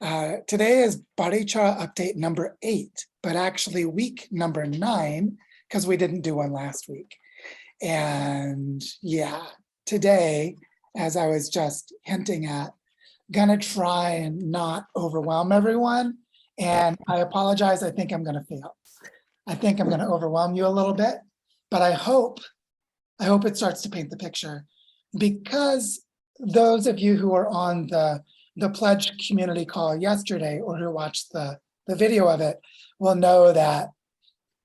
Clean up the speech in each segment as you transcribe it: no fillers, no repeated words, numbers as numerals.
Today is Barichara update number 8, but actually week number 9, because we didn't do one last week. And yeah, today, as I was just hinting at, gonna try and not overwhelm everyone. And I apologize, I think I'm gonna fail. I think I'm gonna overwhelm you a little bit, but I hope it starts to paint the picture, because those of you who were on the pledge community call yesterday, or who watched the video of it, will know that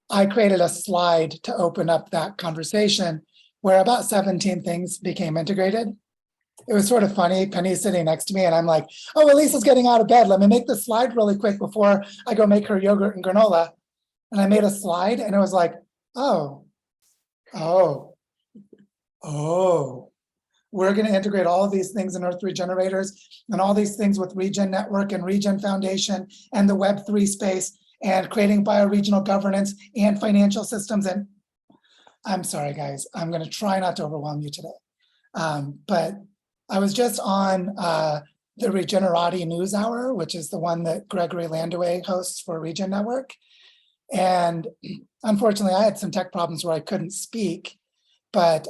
I created a slide to open up that conversation where about 17 things became integrated. It was sort of funny. Penny's sitting next to me and I'm like, oh, Elisa's getting out of bed. Let me make the slide really quick before I go make her yogurt and granola. And I made a slide and it was like, oh, we're going to integrate all of these things in Earth Regenerators and all these things with Regen Network and Regen Foundation and the Web3 space and creating bioregional governance and financial systems. And I'm sorry, guys, I'm going to try not to overwhelm you today. But I was just on the Regenerati News Hour, which is the one that Gregory Landaway hosts for Regen Network. And unfortunately, I had some tech problems where I couldn't speak, but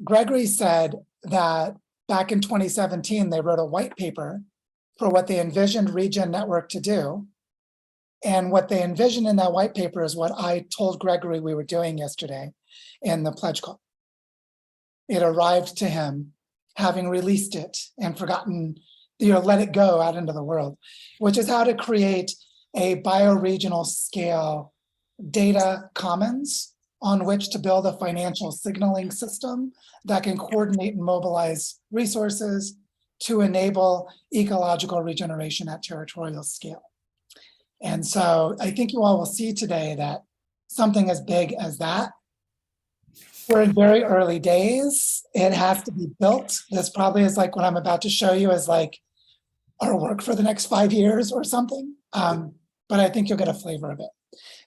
Gregory said that back in 2017, they wrote a white paper for what they envisioned Regen Network to do. And what they envisioned in that white paper is what I told Gregory we were doing yesterday in the pledge call. It arrived to him, having released it and forgotten, let it go out into the world, which is how to create a bioregional scale data commons on which to build a financial signaling system that can coordinate and mobilize resources to enable ecological regeneration at territorial scale. And so I think you all will see today that something as big as that, we're in very early days. It has to be built. This probably is like what I'm about to show you is like our work for the next 5 years or something. But I think you'll get a flavor of it.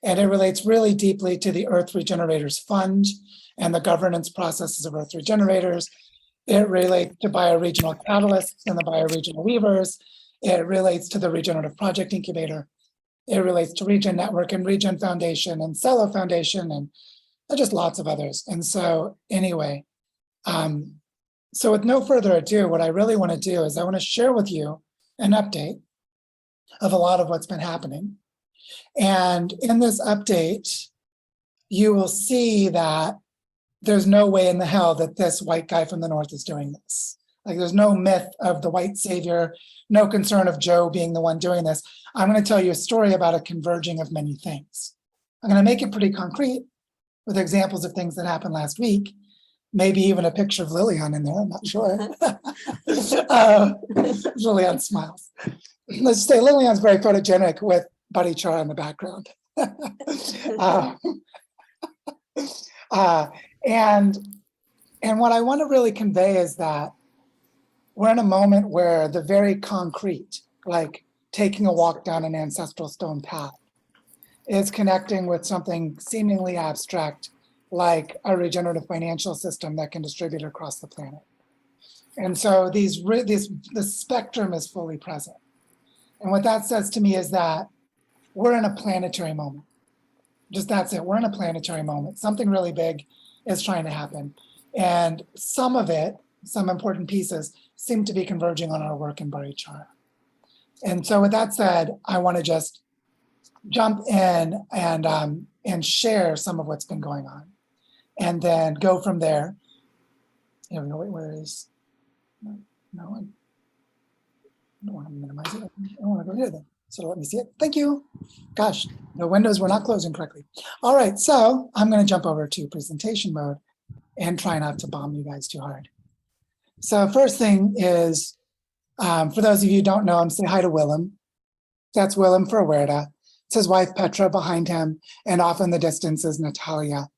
And it relates really deeply to the Earth Regenerators Fund and the governance processes of Earth Regenerators. It relates to bioregional catalysts and the bioregional weavers. It relates to the Regenerative Project Incubator. It relates to Regen Network and Regen Foundation and Cello Foundation and just lots of others. And so anyway, so with no further ado, what I really want to do is I want to share with you an update of a lot of what's been happening. And in this update, you will see that there's no way in the hell that this white guy from the north is doing this. Like there's no myth of the white savior, no concern of Joe being the one doing this. I'm going to tell you a story about a converging of many things. I'm going to make it pretty concrete with examples of things that happened last week, maybe even a picture of Lillian in there, I'm not sure. Lillian smiles. Let's say Lillian's very photogenic with Barichara in the background. And what I want to really convey is that we're in a moment where the very concrete, like taking a walk down an ancestral stone path, is connecting with something seemingly abstract, like a regenerative financial system that can distribute across the planet. And so the spectrum is fully present. And what that says to me is that we're in a planetary moment. Just that's it, we're in a planetary moment. Something really big is trying to happen. And some of it, some important pieces, seem to be converging on our work in Barichara. And so with that said, I want to just jump in and share some of what's been going on. And then go from there. Here we go, wait, where is, no, I don't want to minimize it. I want to go here then. So let me see it. Thank you. Gosh, the windows were not closing correctly. All right, so I'm going to jump over to presentation mode and try not to bomb you guys too hard. So first thing is, for those of you who don't know him, say hi to Willem. That's Willem Ferwerda. It's his wife Petra behind him, and off in the distance is Natalia.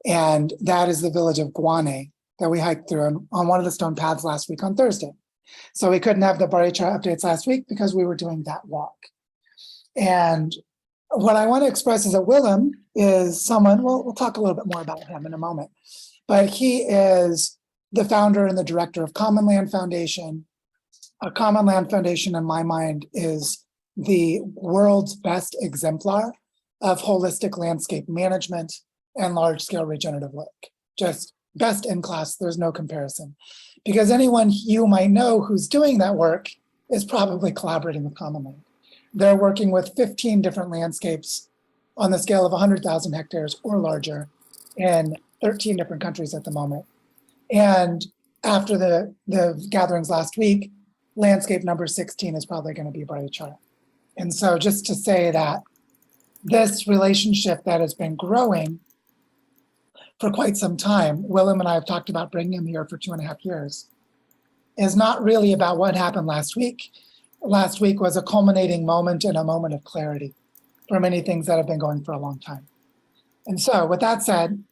And that is the village of Guane that we hiked through on one of the stone paths last week on Thursday. So we couldn't have the Barichara updates last week because we were doing that walk. And what I want to express is that Willem is someone, we'll talk a little bit more about him in a moment, but he is the founder and the director of Common Land Foundation, A Common Land Foundation, in my mind, is the world's best exemplar of holistic landscape management and large-scale regenerative work. Just best in class, there's no comparison. Because anyone you might know who's doing that work is probably collaborating with Common Land. They're working with 15 different landscapes on the scale of 100,000 hectares or larger in 13 different countries at the moment. And after the gatherings last week, landscape number 16 is probably going to be Barichara. And so just to say that this relationship that has been growing for quite some time, Willem and I have talked about bringing him here for 2.5 years, is not really about what happened last week. Last week was a culminating moment and a moment of clarity for many things that have been going for a long time. And so with that said,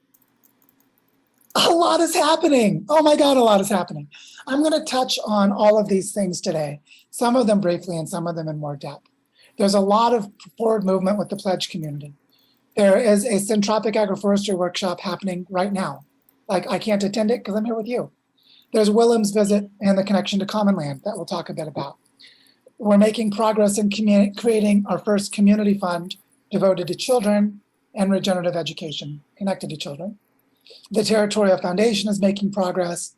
a lot is happening. Oh my God, a lot is happening. I'm going to touch on all of these things today, some of them briefly and some of them in more depth. There's a lot of forward movement with the pledge community. There is a Centropia Agroforestry workshop happening right now. Like, I can't attend it because I'm here with you. There's Willem's visit and the connection to Common Land that we'll talk a bit about. We're making progress in creating our first community fund devoted to children and regenerative education connected to children. The Territorial Foundation is making progress.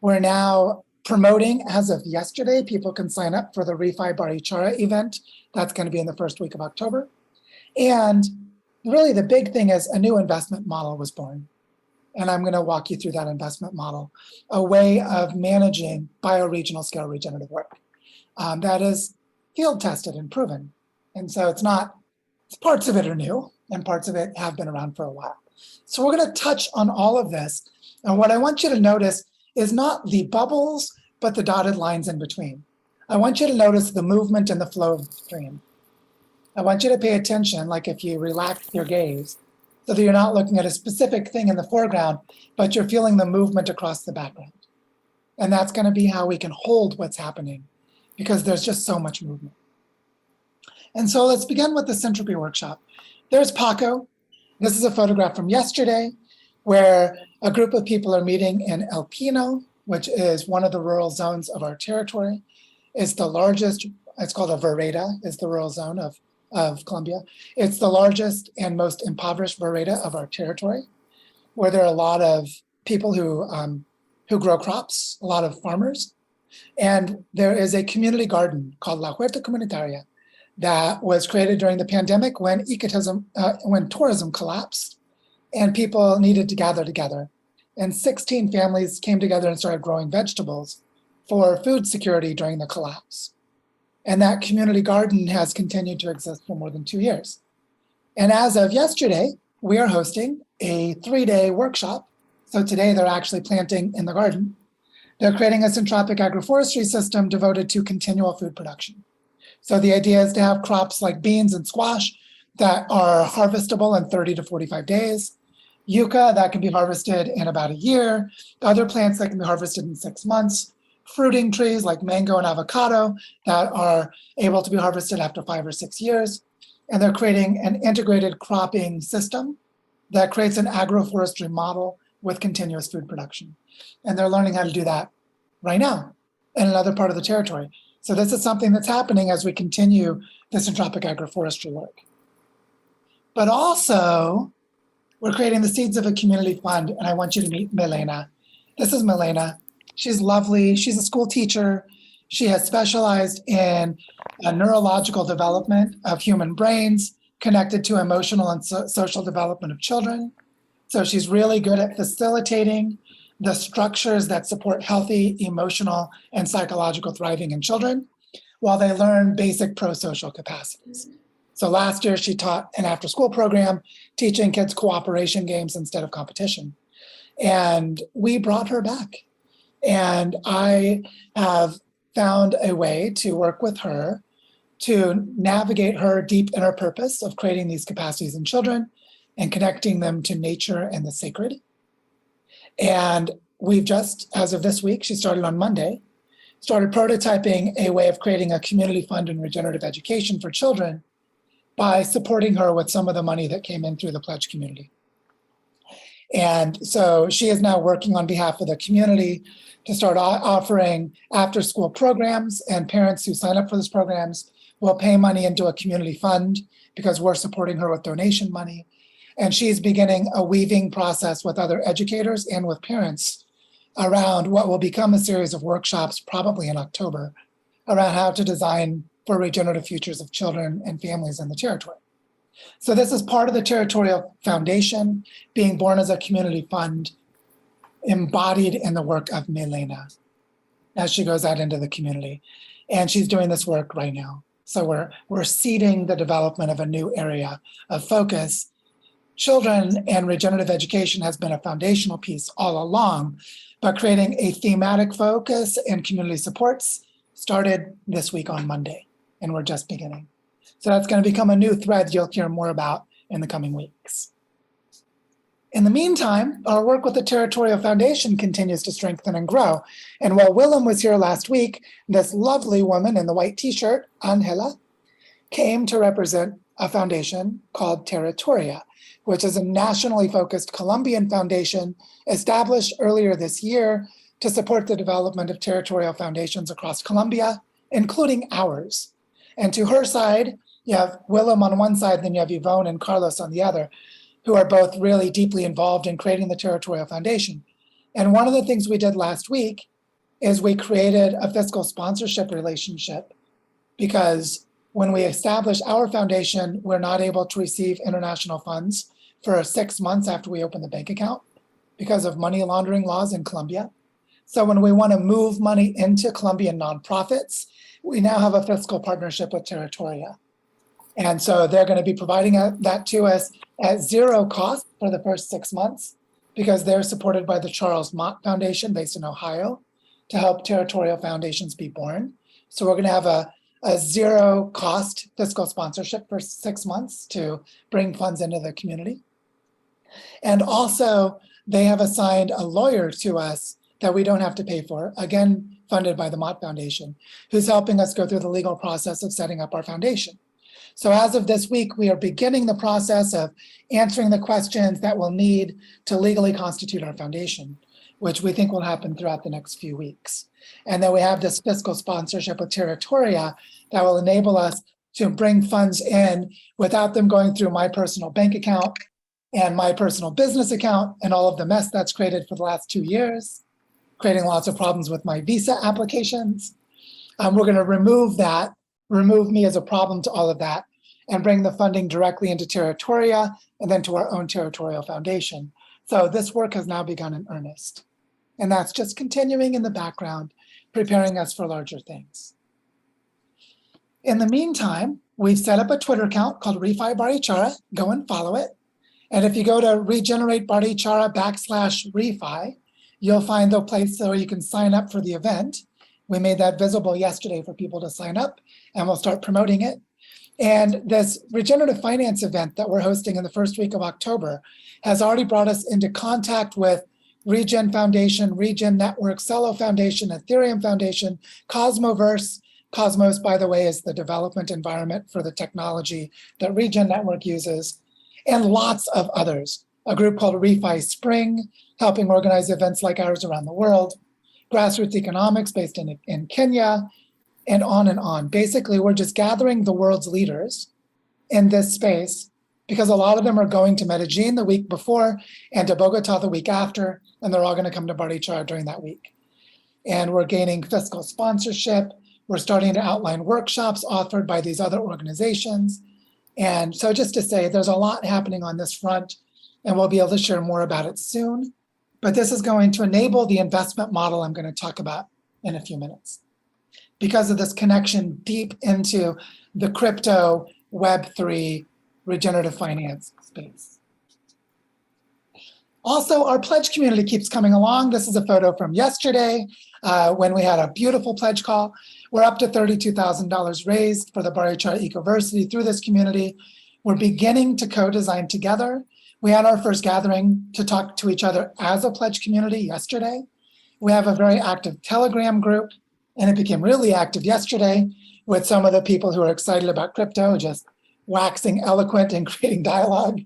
We're now promoting, as of yesterday, people can sign up for the Refi Barichara event. That's going to be in the first week of October. And really the big thing is a new investment model was born. And I'm going to walk you through that investment model, a way of managing bioregional scale regenerative work that is field tested and proven. And so parts of it are new and parts of it have been around for a while. So we're going to touch on all of this. And what I want you to notice is not the bubbles, but the dotted lines in between. I want you to notice the movement and the flow of the stream. I want you to pay attention, like if you relax your gaze, so that you're not looking at a specific thing in the foreground, but you're feeling the movement across the background. And that's going to be how we can hold what's happening, because there's just so much movement. And so let's begin with the Centropia Workshop. There's Paco. This is a photograph from yesterday where a group of people are meeting in El Pino, which is one of the rural zones of our territory. It's the largest, it's called a vereda, is the rural zone of Colombia. It's the largest and most impoverished vereda of our territory, where there are a lot of people who grow crops, a lot of farmers. And there is a community garden called La Huerta Comunitaria that was created during the pandemic when when tourism collapsed and people needed to gather together. And 16 families came together and started growing vegetables for food security during the collapse. And that community garden has continued to exist for more than 2 years. And as of yesterday, we are hosting a 3-day workshop. So today they're actually planting in the garden. They're creating a centropic agroforestry system devoted to continual food production. So the idea is to have crops like beans and squash that are harvestable in 30 to 45 days, yucca that can be harvested in about a year, other plants that can be harvested in 6 months, fruiting trees like mango and avocado that are able to be harvested after 5 or 6 years. And they're creating an integrated cropping system that creates an agroforestry model with continuous food production. And they're learning how to do that right now in another part of the territory. So this is something that's happening as we continue the centropic agroforestry work. But also, we're creating the seeds of a community fund, and I want you to meet Milena. This is Milena. She's lovely. She's a school teacher. She has specialized in neurological development of human brains connected to emotional and social development of children. So she's really good at facilitating the structures that support healthy emotional and psychological thriving in children while they learn basic pro-social capacities. So last year she taught an after-school program teaching kids cooperation games instead of competition. And we brought her back. And I have found a way to work with her to navigate her deep inner purpose of creating these capacities in children and connecting them to nature and the sacred. And we've just, as of this week, she started on Monday, started prototyping a way of creating a community fund in regenerative education for children by supporting her with some of the money that came in through the pledge community. And so she is now working on behalf of the community to start offering after-school programs, and parents who sign up for those programs will pay money into a community fund because we're supporting her with donation money. And she's beginning a weaving process with other educators and with parents around what will become a series of workshops, probably in October, around how to design for regenerative futures of children and families in the territory. So this is part of the Territorial Foundation being born as a community fund embodied in the work of Milena as she goes out into the community. And she's doing this work right now. So we're seeding the development of a new area of focus. Children and regenerative education has been a foundational piece all along, but creating a thematic focus and community supports started this week on Monday, and we're just beginning. So that's going to become a new thread you'll hear more about in the coming weeks. In the meantime, our work with the Territorial Foundation continues to strengthen and grow. And while Willem was here last week, this lovely woman in the white t-shirt, Angela, came to represent a foundation called Territoria, which is a nationally focused Colombian foundation established earlier this year to support the development of territorial foundations across Colombia, including ours. And to her side, you have Willem on one side, then you have Yvonne and Carlos on the other, who are both really deeply involved in creating the Territorial Foundation. And one of the things we did last week is we created a fiscal sponsorship relationship, because when we establish our foundation, we're not able to receive international funds for 6 months after we open the bank account because of money laundering laws in Colombia. So when we want to move money into Colombian nonprofits, we now have a fiscal partnership with Territoria. And so they're going to be providing that to us at zero cost for the first 6 months, because they're supported by the Charles Mott Foundation based in Ohio to help territorial foundations be born. So we're going to have a zero cost fiscal sponsorship for 6 months to bring funds into the community. And also they have assigned a lawyer to us that we don't have to pay for, again, funded by the Mott Foundation, who's helping us go through the legal process of setting up our foundation. So as of this week, we are beginning the process of answering the questions that we'll need to legally constitute our foundation, which we think will happen throughout the next few weeks. And then we have this fiscal sponsorship with Territoria that will enable us to bring funds in without them going through my personal bank account and my personal business account and all of the mess that's created for the last 2 years, creating lots of problems with my visa applications. We're going to remove me as a problem to all of that, and bring the funding directly into Territoria and then to our own territorial foundation. So this work has now begun in earnest. And that's just continuing in the background, preparing us for larger things. In the meantime, we've set up a Twitter account called Refi Barichara. Go and follow it. And if you go to Regenerate Barichara /Refi, you'll find the place where you can sign up for the event. We made that visible yesterday for people to sign up, and we'll start promoting it. And this regenerative finance event that we're hosting in the first week of October has already brought us into contact with Regen Foundation, Regen Network, Celo Foundation, Ethereum Foundation, Cosmoverse. Cosmos, by the way, is the development environment for the technology that Regen Network uses, and lots of others. A group called Refi Spring, helping organize events like ours around the world. Grassroots Economics based in Kenya, and on and on. Basically, we're just gathering the world's leaders in this space, because a lot of them are going to Medellin the week before and to Bogota the week after, and they're all going to come to Barichara during that week. And we're gaining fiscal sponsorship. We're starting to outline workshops offered by these other organizations. And so just to say, there's a lot happening on this front, and we'll be able to share more about it soon. But this is going to enable the investment model I'm going to talk about in a few minutes, because of this connection deep into the crypto Web3 regenerative finance space. Also, our pledge community keeps coming along. This is a photo from yesterday when we had a beautiful pledge call. We're up to $32,000 raised for the Barichara Ecoversity through this community. We're beginning to co-design together. We had our first gathering to talk to each other as a pledge community yesterday. We have a very active Telegram group, and it became really active yesterday with some of the people who are excited about crypto just waxing eloquent and creating dialogue,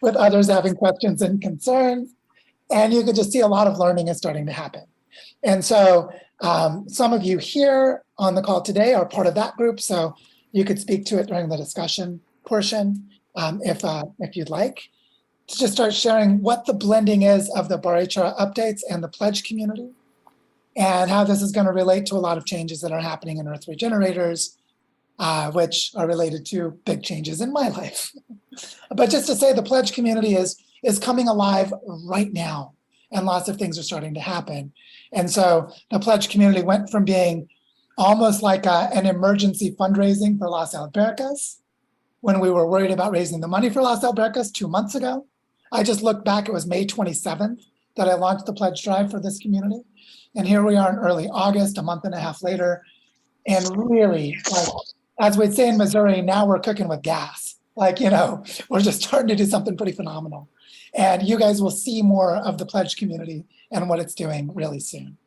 with others having questions and concerns. And you could just see a lot of learning is starting to happen. And so some of you here on the call today are part of that group, so you could speak to it during the discussion portion if you'd like. To just start sharing what the blending is of the Barichara updates and the pledge community, and how this is going to relate to a lot of changes that are happening in Earth Regenerators, which are related to big changes in my life. But just to say, the pledge community is coming alive right now, and lots of things are starting to happen. And so the pledge community went from being almost like an emergency fundraising for Las Albercas, when we were worried about raising the money for Las Albercas 2 months ago. I just looked back, it was May 27th that I launched the pledge drive for this community. And here we are in early August, a month and a half later. And really, like, as we'd say in Missouri, now we're cooking with gas. Like, we're just starting to do something pretty phenomenal. And you guys will see more of the pledge community and what it's doing really soon.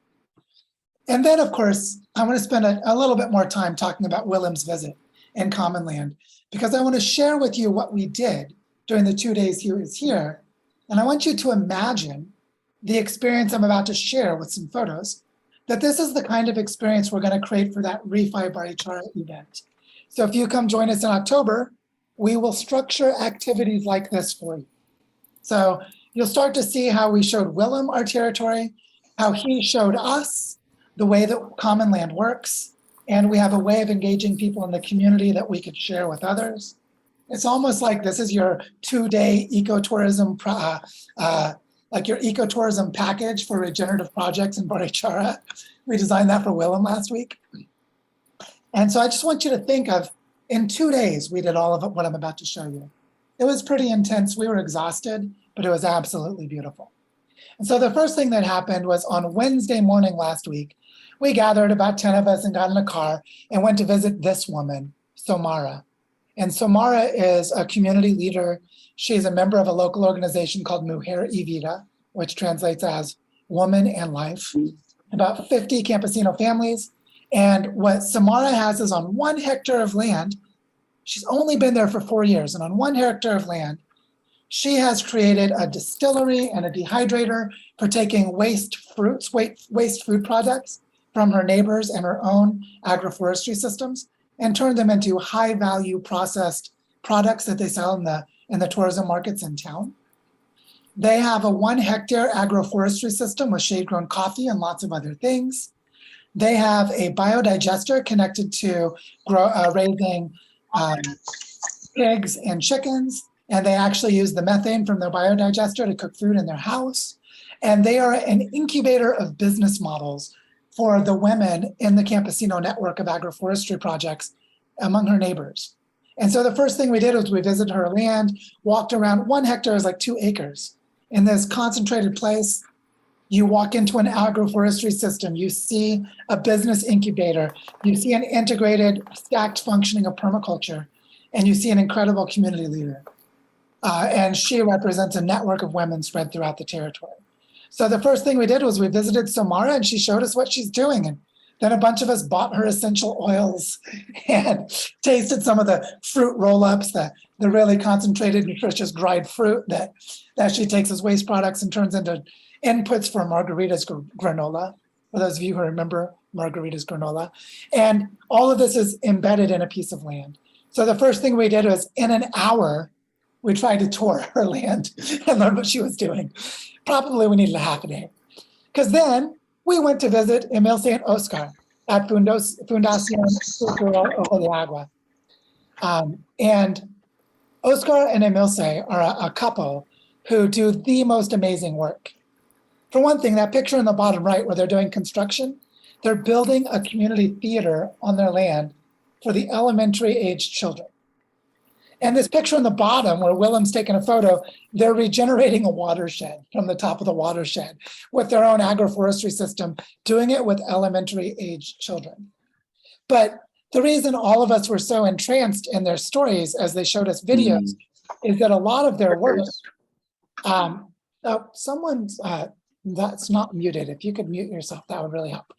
And then, of course, I want to spend a little bit more time talking about Willem's visit in Common Land, because I want to share with you what we did during the 2 days he was here. And I want you to imagine the experience I'm about to share with some photos, that this is the kind of experience we're going to create for that Refi Barichara event. So if you come join us in October, we will structure activities like this for you. So you'll start to see how we showed Willem our territory, how he showed us the way that Common Land works, and we have a way of engaging people in the community that we could share with others. It's almost like this is your 2-day ecotourism, like your ecotourism package for regenerative projects in Barichara. We designed that for Willem last week. And so I just want you to think of, in 2 days, we did all of what I'm about to show you. It was pretty intense. We were exhausted, but it was absolutely beautiful. And so the first thing that happened was on Wednesday morning last week, we gathered about 10 of us and got in a car and went to visit this woman, Somara. And Somara is a community leader. She's a member of a local organization called Mujer y Vida, which translates as Woman and Life. About 50 campesino families. And what Somara has is on 1 hectare of land, she's only been there for 4 years, and on 1 hectare of land, she has created a distillery and a dehydrator for taking waste food products from her neighbors and her own agroforestry systems and turned them into high-value processed products that they sell in the tourism markets in town. They have a 1 hectare agroforestry system with shade-grown coffee and lots of other things. They have a biodigester connected to raising pigs and chickens, and they actually use the methane from their biodigester to cook food in their house. And they are an incubator of business models for the women in the campesino network of agroforestry projects among her neighbors. And so the first thing we did was we visited her land, walked around. 1 hectare is like 2 acres. In this concentrated place, you walk into an agroforestry system, you see a business incubator, you see an integrated, stacked functioning of permaculture, and you see an incredible community leader. And she represents a network of women spread throughout the territory. So the first thing we did was we visited Somara, and she showed us what she's doing. And then a bunch of us bought her essential oils and tasted some of the fruit roll-ups, the really concentrated, nutritious dried fruit that she takes as waste products and turns into inputs for Margarita's granola, for those of you who remember Margarita's granola. And all of this is embedded in a piece of land. So the first thing we did was, in an hour, we tried to tour her land and learn what she was doing. Probably we needed a half a day. Because then we went to visit Emilce and Oscar at Fundación Futuro Ojo de Agua. And Oscar and Emilce are a couple who do the most amazing work. For one thing, that picture in the bottom right where they're doing construction, they're building a community theater on their land for the elementary age children. And this picture on the bottom where Willem's taking a photo, they're regenerating a watershed from the top of the watershed with their own agroforestry system, doing it with elementary age children. But the reason all of us were so entranced in their stories as they showed us videos is that a lot of their work, someone's, that's not muted. If you could mute yourself, that would really help.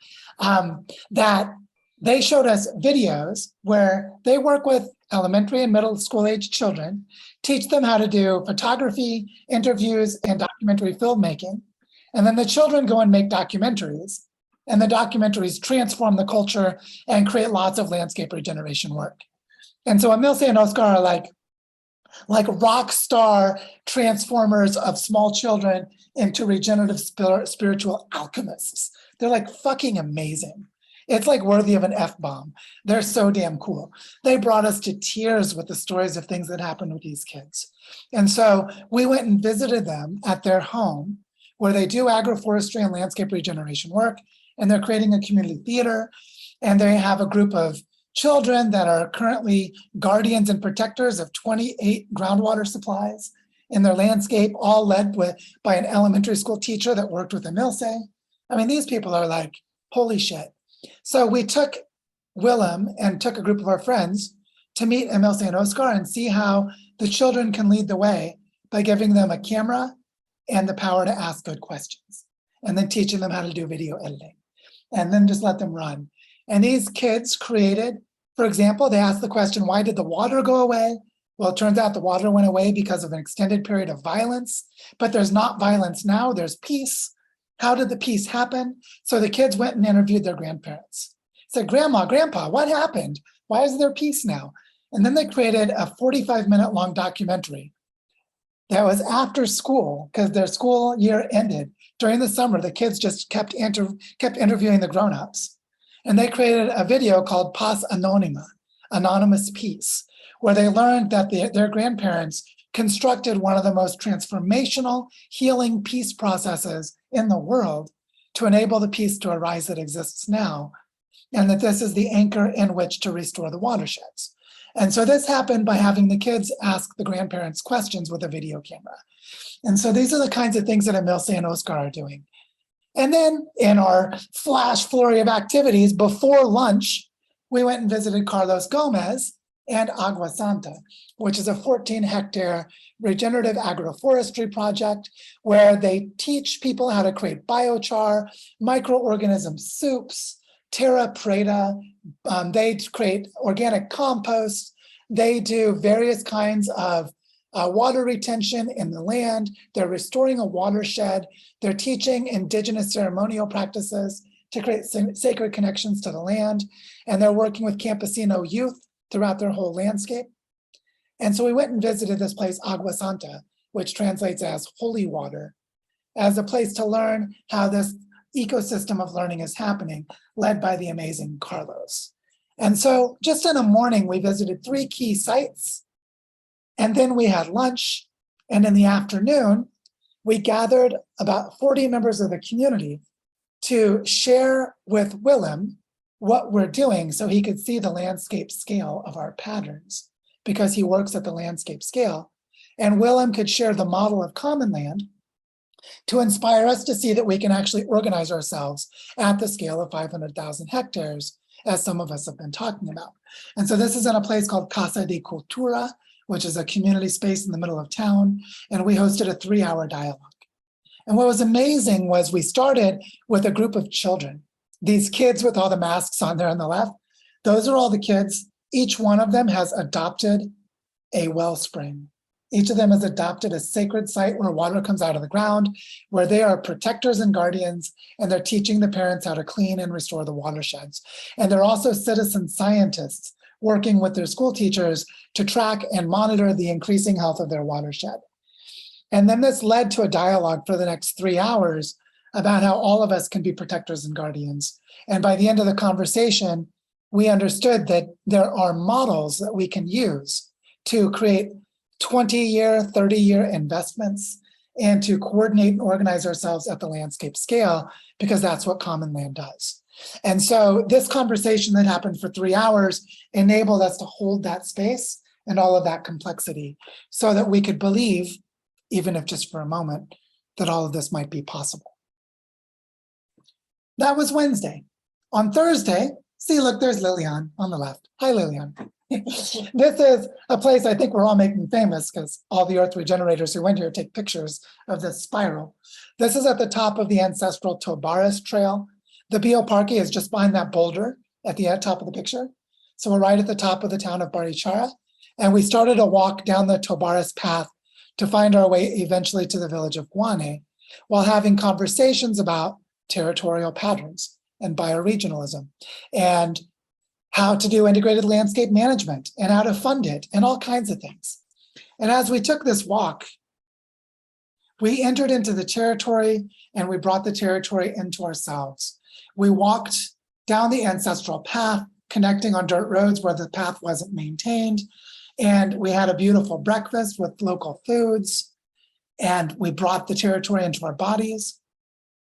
That they showed us videos where they work with elementary and middle school age children, teach them how to do photography, interviews, and documentary filmmaking. And then the children go and make documentaries, and the documentaries transform the culture and create lots of landscape regeneration work. And so Emilce and Oscar are like rock star transformers of small children into regenerative spiritual alchemists. They're like fucking amazing. It's like worthy of an F-bomb. They're so damn cool. They brought us to tears with the stories of things that happened with these kids. And so we went and visited them at their home where they do agroforestry and landscape regeneration work, and they're creating a community theater, and they have a group of children that are currently guardians and protectors of 28 groundwater supplies in their landscape, all led by an elementary school teacher that worked with Emilce. I mean, these people are like, holy shit. So we took Willem and took a group of our friends to meet Emilce and Oscar and see how the children can lead the way by giving them a camera and the power to ask good questions, and then teaching them how to do video editing, and then just let them run. And these kids created, for example, they asked the question, why did the water go away? Well, it turns out the water went away because of an extended period of violence, but there's not violence now, there's peace. How did the peace happen? So the kids went and interviewed their grandparents. Said, Grandma, Grandpa, what happened? Why is there peace now? And then they created a 45-minute long documentary that was after school, because their school year ended. During the summer, the kids just kept interviewing the grown-ups. And they created a video called Paz Anónima, Anonymous Peace, where they learned that their grandparents constructed one of the most transformational healing peace processes in the world to enable the peace to arise that exists now, and that this is the anchor in which to restore the watersheds. And so this happened by having the kids ask the grandparents questions with a video camera. And so these are the kinds of things that Emilce and Oscar are doing. And then in our flash flurry of activities before lunch, we went and visited Carlos Gomez and Aguasanta, which is a 14-hectare regenerative agroforestry project where they teach people how to create biochar, microorganism soups, terra preta. They create organic compost. They do various kinds of water retention in the land. They're restoring a watershed. They're teaching indigenous ceremonial practices to create sacred connections to the land. And they're working with campesino youth throughout their whole landscape. And so we went and visited this place, Aguasanta, which translates as holy water, as a place to learn how this ecosystem of learning is happening, led by the amazing Carlos. And so just in the morning, we visited 3 key sites, and then we had lunch. And in the afternoon, we gathered about 40 members of the community to share with Willem what we're doing so he could see the landscape scale of our patterns, because he works at the landscape scale. And Willem could share the model of common land to inspire us to see that we can actually organize ourselves at the scale of 500,000 hectares, as some of us have been talking about. And so this is in a place called Casa de Cultura, which is a community space in the middle of town, and we hosted a 3-hour dialogue. And what was amazing was we started with a group of children. These kids with all the masks on there on the left, those are all the kids. Each one of them has adopted a wellspring. Each of them has adopted a sacred site where water comes out of the ground, where they are protectors and guardians, and they're teaching the parents how to clean and restore the watersheds. And they're also citizen scientists working with their school teachers to track and monitor the increasing health of their watershed. And then this led to a dialogue for the next 3 hours about how all of us can be protectors and guardians. And by the end of the conversation, we understood that there are models that we can use to create 20-year, 30-year investments and to coordinate and organize ourselves at the landscape scale, because that's what common land does. And so this conversation that happened for 3 hours enabled us to hold that space and all of that complexity so that we could believe, even if just for a moment, that all of this might be possible. That was Wednesday. On Thursday, see, look, there's Lillian on the left. Hi, Lillian. This is a place I think we're all making famous because all the earth regenerators who went here take pictures of this spiral. This is at the top of the ancestral Tobares Trail. The bioparque is just behind that boulder at the top of the picture. So we're right at the top of the town of Barichara. And we started a walk down the Tobares path to find our way eventually to the village of Guane. while having conversations about territorial patterns and bioregionalism and how to do integrated landscape management and how to fund it and all kinds of things. And as we took this walk, we entered into the territory and we brought the territory into ourselves. We walked down the ancestral path, connecting on dirt roads where the path wasn't maintained. And we had a beautiful breakfast with local foods. And we brought the territory into our bodies.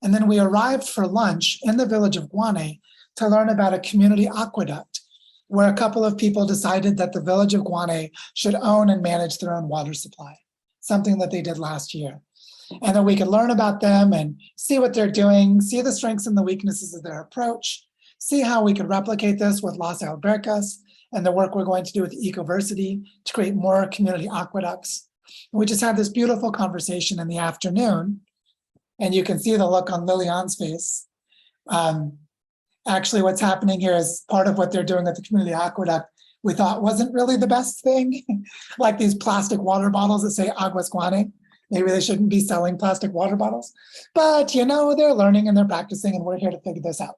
And then we arrived for lunch in the village of Guane to learn about a community aqueduct, where a couple of people decided that the village of Guane should own and manage their own water supply, something that they did last year. And then we could learn about them and see what they're doing, see the strengths and the weaknesses of their approach, see how we could replicate this with Las Albercas and the work we're going to do with Ecoversity to create more community aqueducts. We just had this beautiful conversation in the afternoon, and you can see the look on Lilian's face. Actually, what's happening here is part of what they're doing at the community aqueduct we thought wasn't really the best thing, like these plastic water bottles that say Aguas Guane. Maybe they shouldn't be selling plastic water bottles, but you know, they're learning and they're practicing, and we're here to figure this out.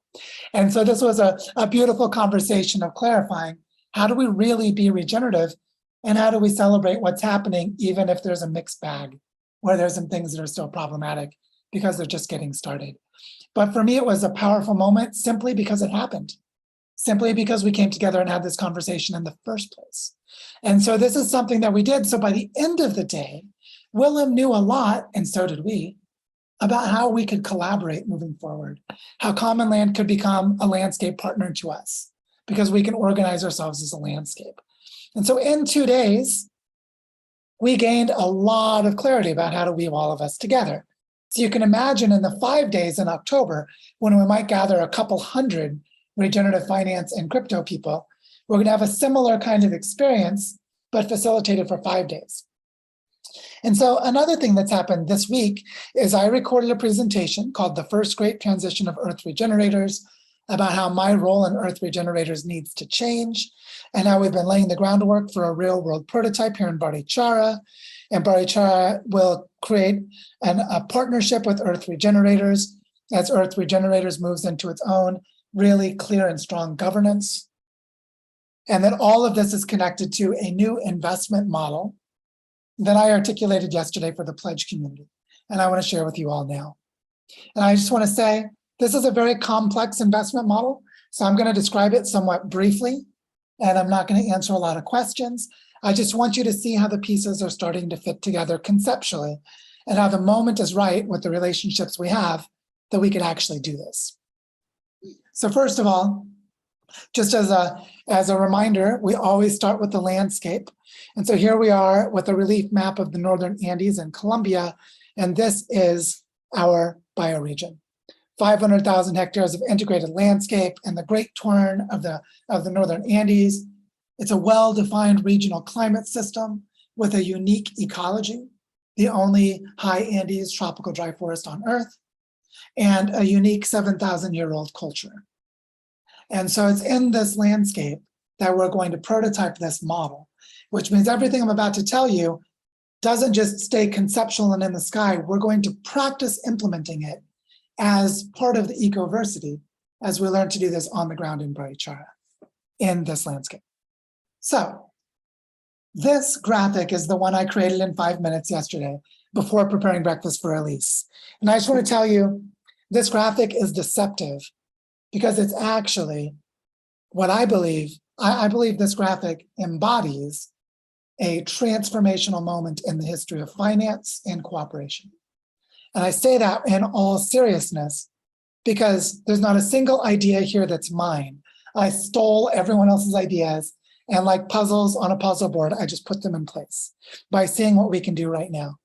And so this was a beautiful conversation of clarifying, how do we really be regenerative, and how do we celebrate what's happening, even if there's a mixed bag, where there's some things that are still problematic because they're just getting started. But for me, it was a powerful moment simply because it happened, simply because we came together and had this conversation in the first place. And so this is something that we did. So by the end of the day, Willem knew a lot, and so did we, about how we could collaborate moving forward, how Common Land could become a landscape partner to us, because we can organize ourselves as a landscape. And so in 2 days, we gained a lot of clarity about how to weave all of us together. So you can imagine in the 5 days in October, when we might gather a couple hundred regenerative finance and crypto people, we're going to have a similar kind of experience, but facilitated for 5 days. And so another thing that's happened this week is I recorded a presentation called The First Great Transition of Earth Regenerators, about how my role in Earth Regenerators needs to change, and how we've been laying the groundwork for a real world prototype here in Barichara. And Barichara will create a partnership with Earth Regenerators as Earth Regenerators moves into its own really clear and strong governance. And then all of this is connected to a new investment model that I articulated yesterday for the pledge community. And I want to share with you all now. And I just want to say, this is a very complex investment model. So I'm going to describe it somewhat briefly, and I'm not going to answer a lot of questions. I just want you to see how the pieces are starting to fit together conceptually, and how the moment is right with the relationships we have that we can actually do this. So first of all, just as a reminder, we always start with the landscape. And so here we are with a relief map of the Northern Andes in Colombia, and this is our bioregion. 500,000 hectares of integrated landscape and the Great Torn of the Northern Andes. It's a well-defined regional climate system with a unique ecology, the only high Andes tropical dry forest on Earth, and a unique 7,000-year-old culture. And so it's in this landscape that we're going to prototype this model, which means everything I'm about to tell you doesn't just stay conceptual and in the sky. We're going to practice implementing it as part of the Ecoversity as we learn to do this on the ground in Barichara, in this landscape. So this graphic is the one I created in 5 minutes yesterday before preparing breakfast for Elise. And I just want to tell you, this graphic is deceptive because it's actually what I believe. I believe this graphic embodies a transformational moment in the history of finance and cooperation. And I say that in all seriousness because there's not a single idea here that's mine. I stole everyone else's ideas, and like puzzles on a puzzle board, I just put them in place by seeing what we can do right now,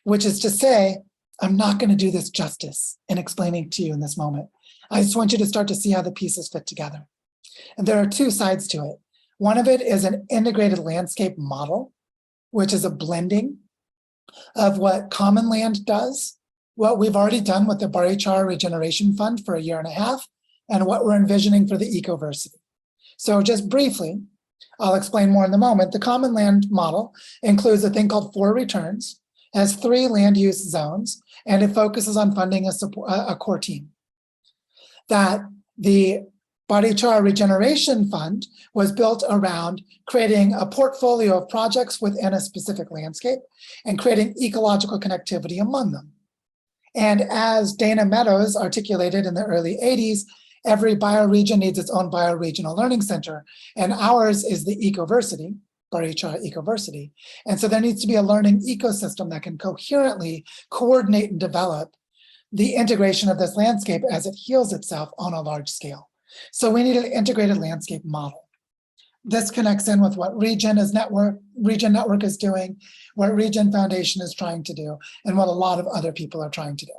which is to say, I'm not going to do this justice in explaining to you in this moment. I just want you to start to see how the pieces fit together. And there are two sides to it. One of it is an integrated landscape model, which is a blending of what Common Land does, what we've already done with the Barichara Regeneration Fund for 1.5 years, and what we're envisioning for the Ecoversity. So just briefly, I'll explain more in the moment. The Common Land model includes a thing called 4 returns, has 3 land use zones, and it focuses on funding a core team. That the Barichara Regeneration Fund was built around creating a portfolio of projects within a specific landscape and creating ecological connectivity among them. And as Dana Meadows articulated in the early 80s, every bioregion needs its own bioregional learning center, and ours is the Ecoversity, Barichara Ecoversity. And so there needs to be a learning ecosystem that can coherently coordinate and develop the integration of this landscape as it heals itself on a large scale. So we need an integrated landscape model. This connects in with what Regen Network is doing, what Regen Foundation is trying to do, and what a lot of other people are trying to do.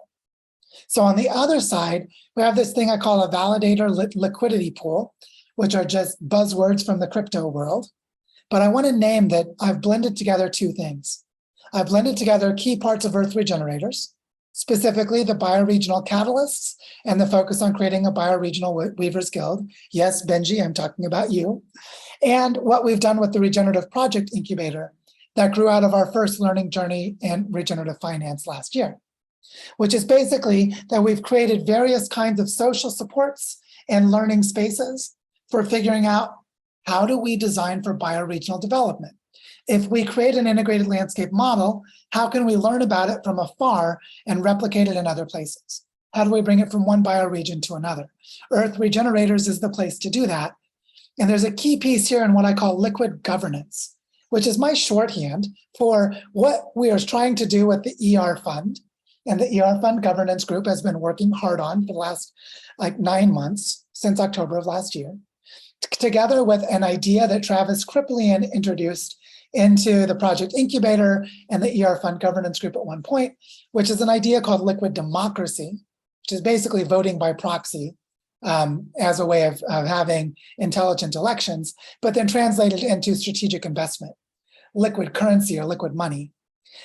So on the other side, we have this thing I call a validator liquidity pool, which are just buzzwords from the crypto world. But I want to name that I've blended together 2 things. I've blended together key parts of Earth Regenerators, specifically the bioregional catalysts and the focus on creating a bioregional Weavers Guild. Yes, Benji, I'm talking about you. And what we've done with the Regenerative Project Incubator that grew out of our first learning journey in regenerative finance last year, which is basically that we've created various kinds of social supports and learning spaces for figuring out how do we design for bioregional development. If we create an integrated landscape model, how can we learn about it from afar and replicate it in other places? How do we bring it from one bioregion to another? Earth Regenerators is the place to do that. And there's a key piece here in what I call liquid governance, which is my shorthand for what we are trying to do with the ER Fund. And the ER Fund Governance Group has been working hard on for the last 9 months, since October of last year, together with an idea that Travis Kriplian introduced into the project incubator and the ER Fund Governance Group at one point, which is an idea called liquid democracy, which is basically voting by proxy as a way of having intelligent elections, but then translated into strategic investment, liquid currency or liquid money.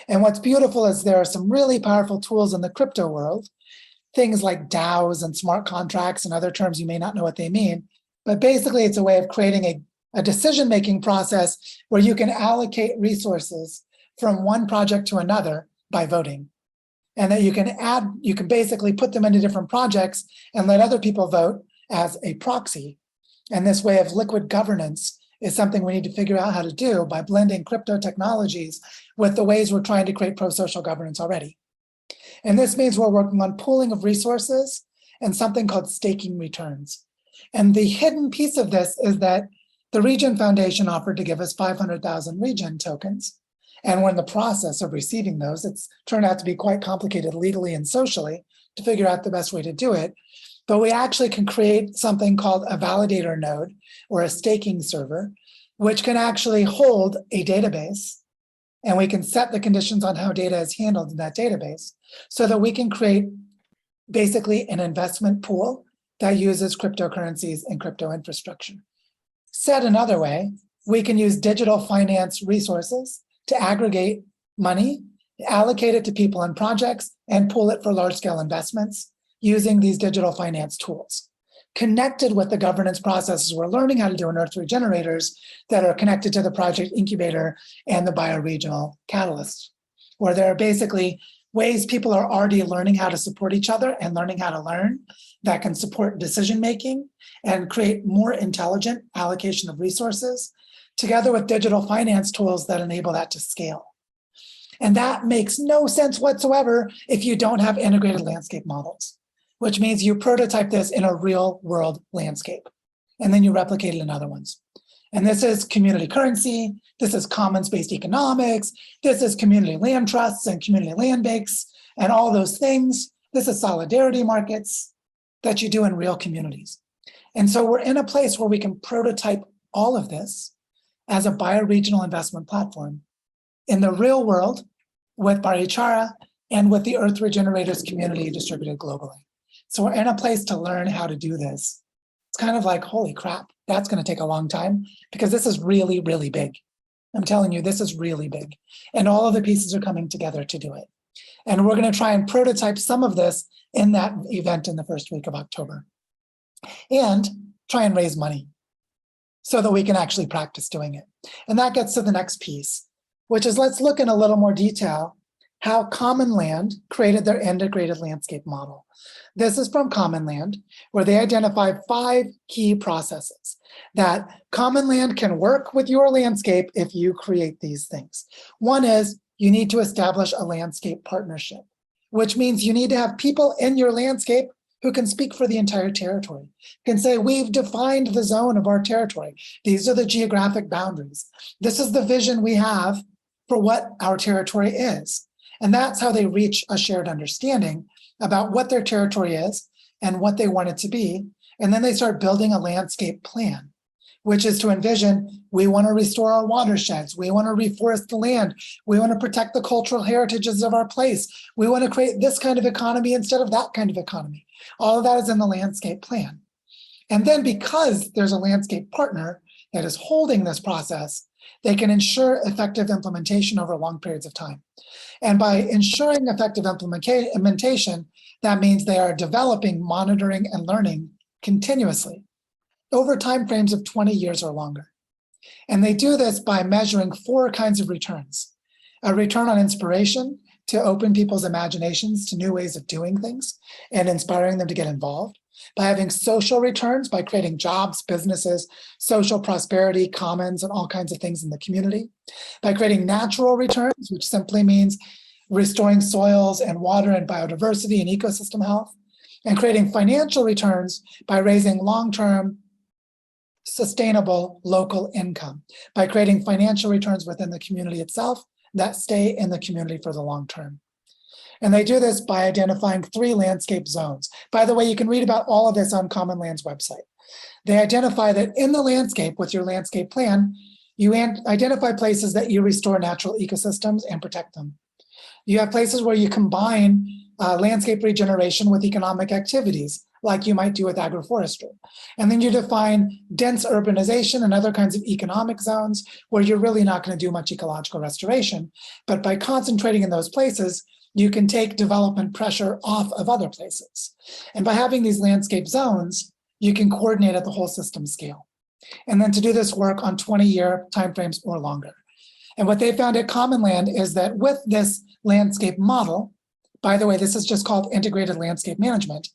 And what's beautiful is there are some really powerful tools in the crypto world, things like DAOs and smart contracts and other terms you may not know what they mean, but basically it's a way of creating a decision-making process where you can allocate resources from one project to another by voting. And that you can basically put them into different projects and let other people vote as a proxy. And this way of liquid governance is something we need to figure out how to do by blending crypto technologies with the ways we're trying to create pro-social governance already. And this means we're working on pooling of resources and something called staking returns. And the hidden piece of this is that the Regen Foundation offered to give us 500,000 Regen tokens. And we're in the process of receiving those. It's turned out to be quite complicated legally and socially to figure out the best way to do it. But we actually can create something called a validator node or a staking server, which can actually hold a database. And we can set the conditions on how data is handled in that database so that we can create basically an investment pool that uses cryptocurrencies and crypto infrastructure. Said another way, we can use digital finance resources to aggregate money, allocate it to people and projects, and pool it for large-scale investments using these digital finance tools, connected with the governance processes we're learning how to do in Earth Regenerators that are connected to the project incubator and the bioregional catalyst, where there are basically ways people are already learning how to support each other and learning how to learn that can support decision-making and create more intelligent allocation of resources, together with digital finance tools that enable that to scale. And that makes no sense whatsoever if you don't have integrated landscape models, which means you prototype this in a real world landscape, and then you replicate it in other ones. And this is community currency, this is commons-based economics, this is community land trusts and community land banks, and all those things. This is solidarity markets that you do in real communities. And so we're in a place where we can prototype all of this as a bioregional investment platform in the real world with Barichara and with the Earth Regenerators community distributed globally. So we're in a place to learn how to do this. It's kind of like, holy crap, that's going to take a long time because this is really, really big. I'm telling you, this is really big. And all of the pieces are coming together to do it. And we're going to try and prototype some of this in that event in the first week of October. And try and raise money so that we can actually practice doing it. And that gets to the next piece, which is let's look in a little more detail how Common Land created their integrated landscape model. This is from Common Land, where they identify 5 key processes that Common Land can work with your landscape if you create these things. One is you need to establish a landscape partnership, which means you need to have people in your landscape who can speak for the entire territory, can say, we've defined the zone of our territory. These are the geographic boundaries. This is the vision we have for what our territory is. And that's how they reach a shared understanding about what their territory is and what they want it to be. And then they start building a landscape plan, which is to envision, we want to restore our watersheds, we want to reforest the land, we want to protect the cultural heritages of our place, we want to create this kind of economy instead of that kind of economy. All of that is in the landscape plan. And then because there's a landscape partner that is holding this process, they can ensure effective implementation over long periods of time. And by ensuring effective implementation, that means they are developing, monitoring, and learning continuously over time frames of 20 years or longer. And they do this by measuring 4 kinds of returns. A return on inspiration, to open people's imaginations to new ways of doing things and inspiring them to get involved. By having social returns, by creating jobs, businesses, social prosperity, commons, and all kinds of things in the community. By creating natural returns, which simply means restoring soils and water and biodiversity and ecosystem health. And creating financial returns by raising long-term sustainable local income, by creating financial returns within the community itself that stay in the community for the long term. And they do this by identifying 3 landscape zones. By the way, you can read about all of this on Common Land's website. They identify that in the landscape, with your landscape plan, you identify places that you restore natural ecosystems and protect them. You have places where you combine landscape regeneration with economic activities, like you might do with agroforestry. And then you define dense urbanization and other kinds of economic zones where you're really not going to do much ecological restoration. But by concentrating in those places, you can take development pressure off of other places. And by having these landscape zones, you can coordinate at the whole system scale. And then to do this work on 20-year timeframes or longer. And what they found at Common Land is that with this landscape model, by the way, this is just called integrated landscape management,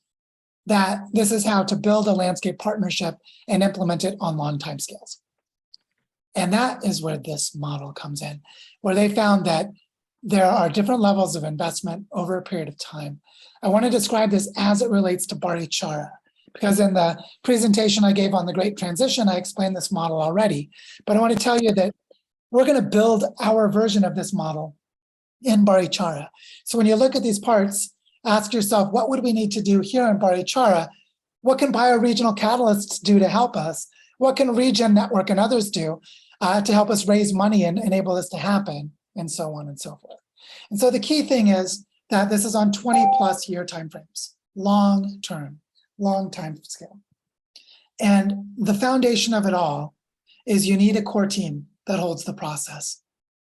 that this is how to build a landscape partnership and implement it on long timescales. And that is where this model comes in, where they found that there are different levels of investment over a period of time. I want to describe this as it relates to Barichara, because in the presentation I gave on the Great Transition, I explained this model already. But I want to tell you that we're going to build our version of this model in Barichara. So when you look at these parts, ask yourself, what would we need to do here in Barichara? What can bioregional catalysts do to help us? What can Regen Network and others do to help us raise money and enable this to happen, and so on and so forth. And so the key thing is that this is on 20+ year timeframes, long term, long time scale. And the foundation of it all is you need a core team that holds the process.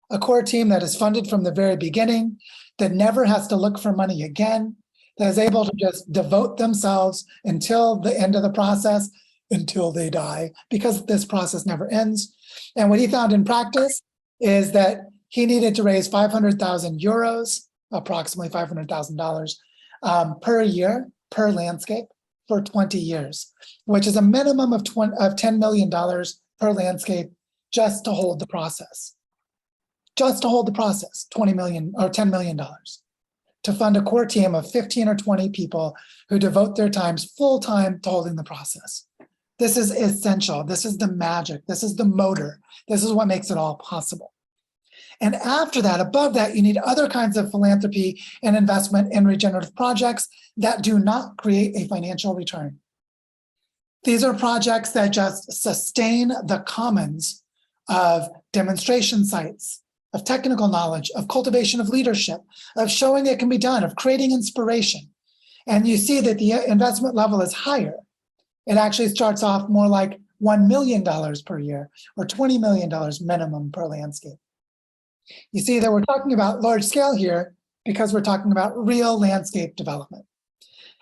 A core team that is funded from the very beginning, that never has to look for money again, that is able to just devote themselves until the end of the process, until they die, because this process never ends. And what he found in practice is that he needed to raise 500,000 euros, approximately $500,000 per year, per landscape, for 20 years, which is a minimum of $10 million per landscape just to hold the process. Just to hold the process, $20 million or $10 million to fund a core team of 15 or 20 people who devote their times full time to holding the process. This is essential. This is the magic. This is the motor. This is what makes it all possible. And after that, above that, you need other kinds of philanthropy and investment in regenerative projects that do not create a financial return. These are projects that just sustain the commons of demonstration sites, of technical knowledge, of cultivation of leadership, of showing it can be done, of creating inspiration. And you see that the investment level is higher. It actually starts off more like $1 million per year or $20 million minimum per landscape. You see that we're talking about large scale here because we're talking about real landscape development.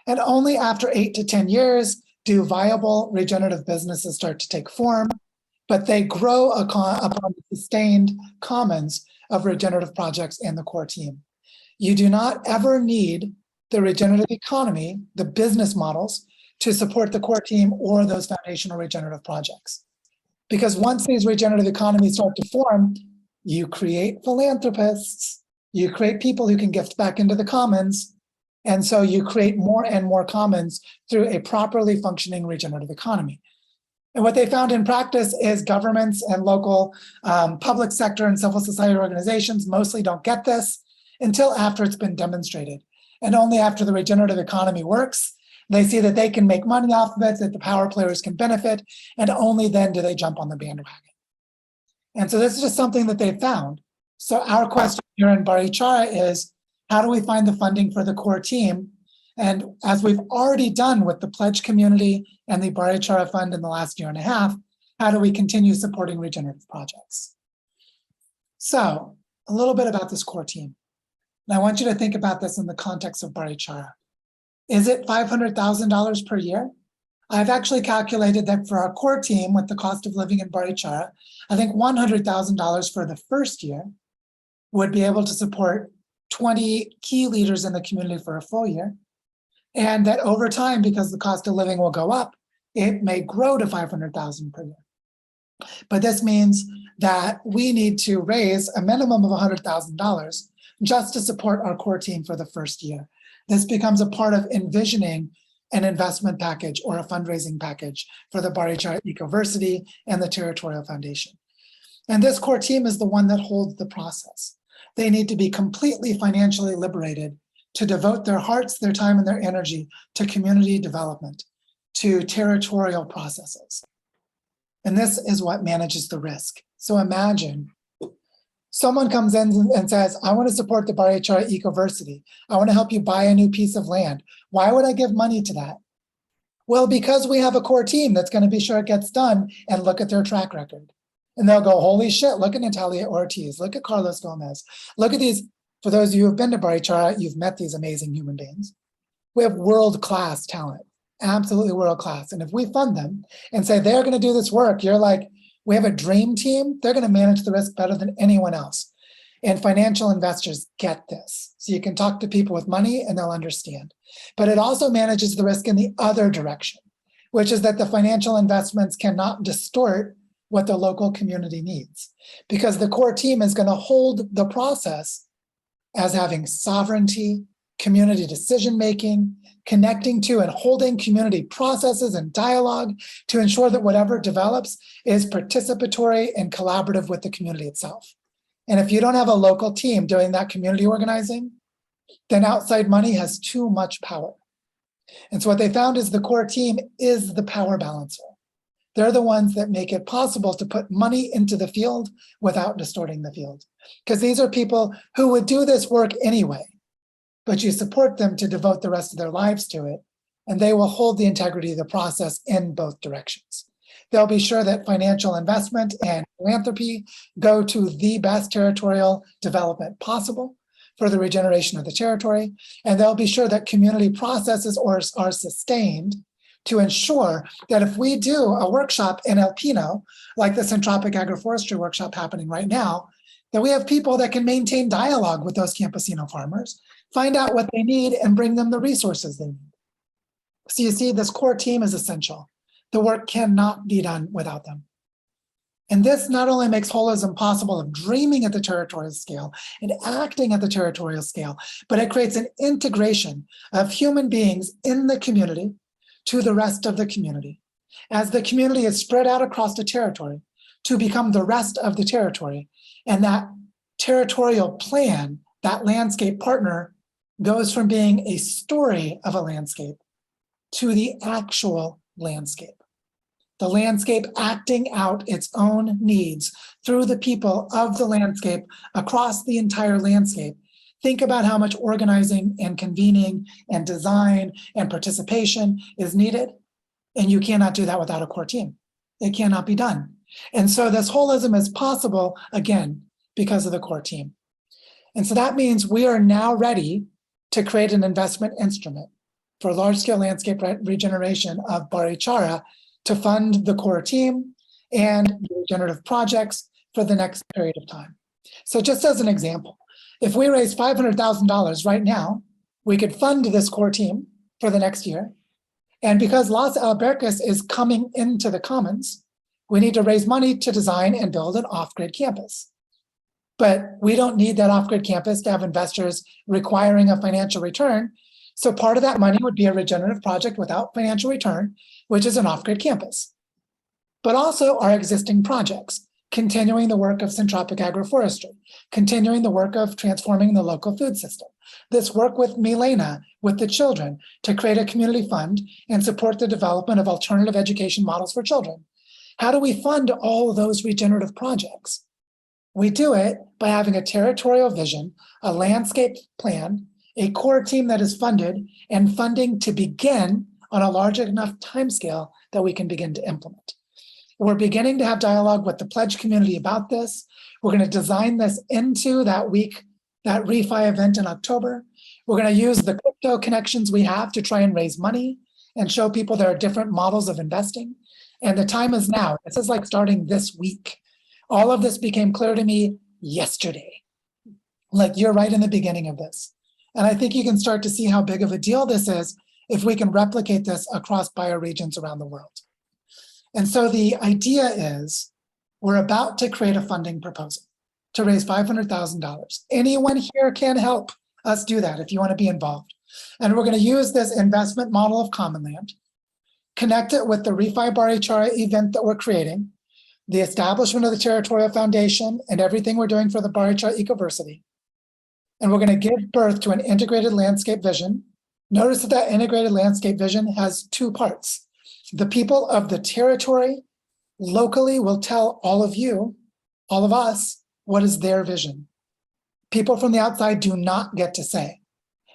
And only after 8 to 10 years do viable regenerative businesses start to take form, but they grow upon the sustained commons of regenerative projects and the core team. You do not ever need the regenerative economy, the business models, to support the core team or those foundational regenerative projects. Because once these regenerative economies start to form, you create philanthropists, you create people who can gift back into the commons, and so you create more and more commons through a properly functioning regenerative economy. And what they found in practice is governments and local public sector and civil society organizations mostly don't get this until after it's been demonstrated. And only after the regenerative economy works, they see that they can make money off of it, that the power players can benefit, and only then do they jump on the bandwagon. And so this is just something that they found. So our question here in Barichara is, how do we find the funding for the core team? And as we've already done with the Pledge Community and the Barichara Fund in the last year and a half, how do we continue supporting regenerative projects? So a little bit about this core team. And I want you to think about this in the context of Barichara. Is it $500,000 per year? I've actually calculated that for our core team with the cost of living in Barichara, I think $100,000 for the first year would be able to support 20 key leaders in the community for a full year. And that over time, because the cost of living will go up, it may grow to $500,000 per year. But this means that we need to raise a minimum of $100,000 just to support our core team for the first year. This becomes a part of envisioning an investment package or a fundraising package for the Barichara Ecoversity and the Territorial Foundation. And this core team is the one that holds the process. They need to be completely financially liberated to devote their hearts, their time, and their energy to community development, to territorial processes. And this is what manages the risk. So imagine someone comes in and says, I want to support the Barichara Ecoversity. I want to help you buy a new piece of land. Why would I give money to that? Well, because we have a core team that's going to be sure it gets done, and look at their track record. And they'll go, holy shit, look at Natalia Ortiz, look at Carlos Gomez, look at these. For those of you who have been to Barichara, you've met these amazing human beings. We have world-class talent, absolutely world-class. And if we fund them and say they're going to do this work, you're like, we have a dream team, they're going to manage the risk better than anyone else. And financial investors get this. So you can talk to people with money and they'll understand. But it also manages the risk in the other direction, which is that the financial investments cannot distort what the local community needs. Because the core team is going to hold the process as having sovereignty, community decision-making, connecting to and holding community processes and dialogue to ensure that whatever develops is participatory and collaborative with the community itself. And if you don't have a local team doing that community organizing, then outside money has too much power. And so what they found is the core team is the power balancer. They're the ones that make it possible to put money into the field without distorting the field. Because these are people who would do this work anyway, but you support them to devote the rest of their lives to it, and they will hold the integrity of the process in both directions. They'll be sure that financial investment and philanthropy go to the best territorial development possible for the regeneration of the territory, and they'll be sure that community processes are sustained to ensure that if we do a workshop in El Pino, like the Centropia Agroforestry workshop happening right now, that we have people that can maintain dialogue with those campesino farmers, find out what they need, and bring them the resources they need. So you see, this core team is essential. The work cannot be done without them. And this not only makes holism possible of dreaming at the territorial scale and acting at the territorial scale, but it creates an integration of human beings in the community to the rest of the community. As the community is spread out across the territory to become the rest of the territory, and that territorial plan, that landscape partner, goes from being a story of a landscape to the actual landscape. The landscape acting out its own needs through the people of the landscape across the entire landscape. Think about how much organizing and convening and design and participation is needed. And you cannot do that without a core team. It cannot be done. And so this holism is possible, again, because of the core team. And so that means we are now ready to create an investment instrument for large-scale landscape regeneration of Barichara to fund the core team and regenerative projects for the next period of time. So just as an example, If we raise $500,000 right now, we could fund this core team for the next year. And because Las Albercas is coming into the commons, we need to raise money to design and build an off-grid campus. But we don't need that off-grid campus to have investors requiring a financial return. So part of that money would be a regenerative project without financial return, which is an off-grid campus. But also our existing projects, continuing the work of Centropia Agroforestry, continuing the work of transforming the local food system. This work with Milena, with the children, to create a community fund and support the development of alternative education models for children. How do we fund all of those regenerative projects? We do it by having a territorial vision, a landscape plan, a core team that is funded, and funding to begin on a large enough timescale that we can begin to implement. We're beginning to have dialogue with the pledge community about this. We're going to design this into that week, that refi event in October. We're going to use the crypto connections we have to try and raise money and show people there are different models of investing. And the time is now. This is like starting this week. All of this became clear to me yesterday. Like, you're right in the beginning of this. And I think you can start to see how big of a deal this is if we can replicate this across bioregions around the world. And so the idea is we're about to create a funding proposal to raise $500,000. Anyone here can help us do that if you want to be involved. And we're going to use this investment model of common land, connect it with the Refi Barichara event that we're creating, the establishment of the Territorial Foundation, and everything we're doing for the Barichara Ecoversity. And we're going to give birth to an integrated landscape vision. Notice that that integrated landscape vision has two parts. The people of the territory locally will tell all of you, all of us, what is their vision. People from the outside do not get to say.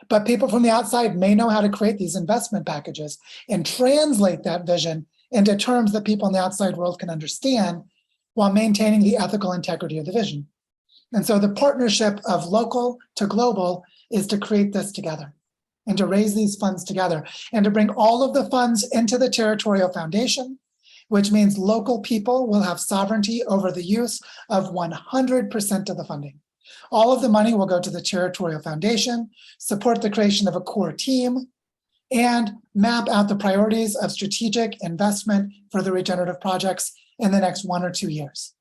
But people from the outside may know how to create these investment packages and translate that vision into terms that people in the outside world can understand while maintaining the ethical integrity of the vision. And so the partnership of local to global is to create this together and to raise these funds together and to bring all of the funds into the Territorial Foundation, which means local people will have sovereignty over the use of 100% of the funding. All of the money will go to the Territorial Foundation, support the creation of a core team, and map out the priorities of strategic investment for the regenerative projects in the next 1 or 2 years.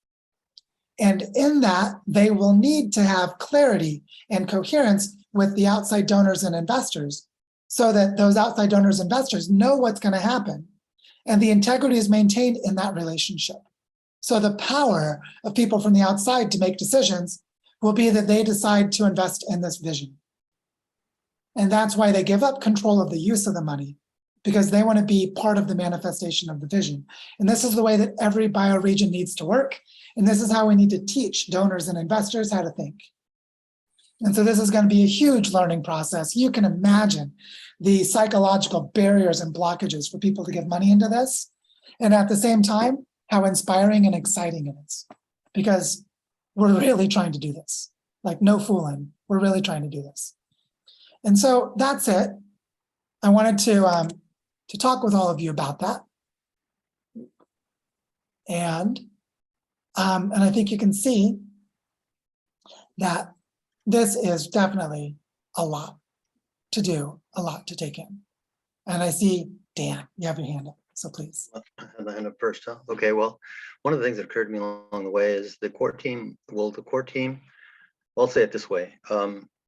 And in that, they will need to have clarity and coherence with the outside donors and investors so that those outside donors and investors know what's going to happen. And the integrity is maintained in that relationship. So the power of people from the outside to make decisions will be that they decide to invest in this vision. And that's why they give up control of the use of the money, because they want to be part of the manifestation of the vision. And this is the way that every bioregion needs to work. And this is how we need to teach donors and investors how to think. And so this is going to be a huge learning process. You can imagine the psychological barriers and blockages for people to give money into this. And at the same time, how inspiring and exciting it is. Because we're really trying to do this. Like, no fooling, we're really trying to do this. And so that's it. I wanted to talk with all of you about that. And I think you can see that this is definitely a lot to do, a lot to take in. And I see, Dan, you have your hand up, so please. I have my hand up first, huh? Okay, well, one of the things that occurred to me along the way is the core team, well, I'll say it this way.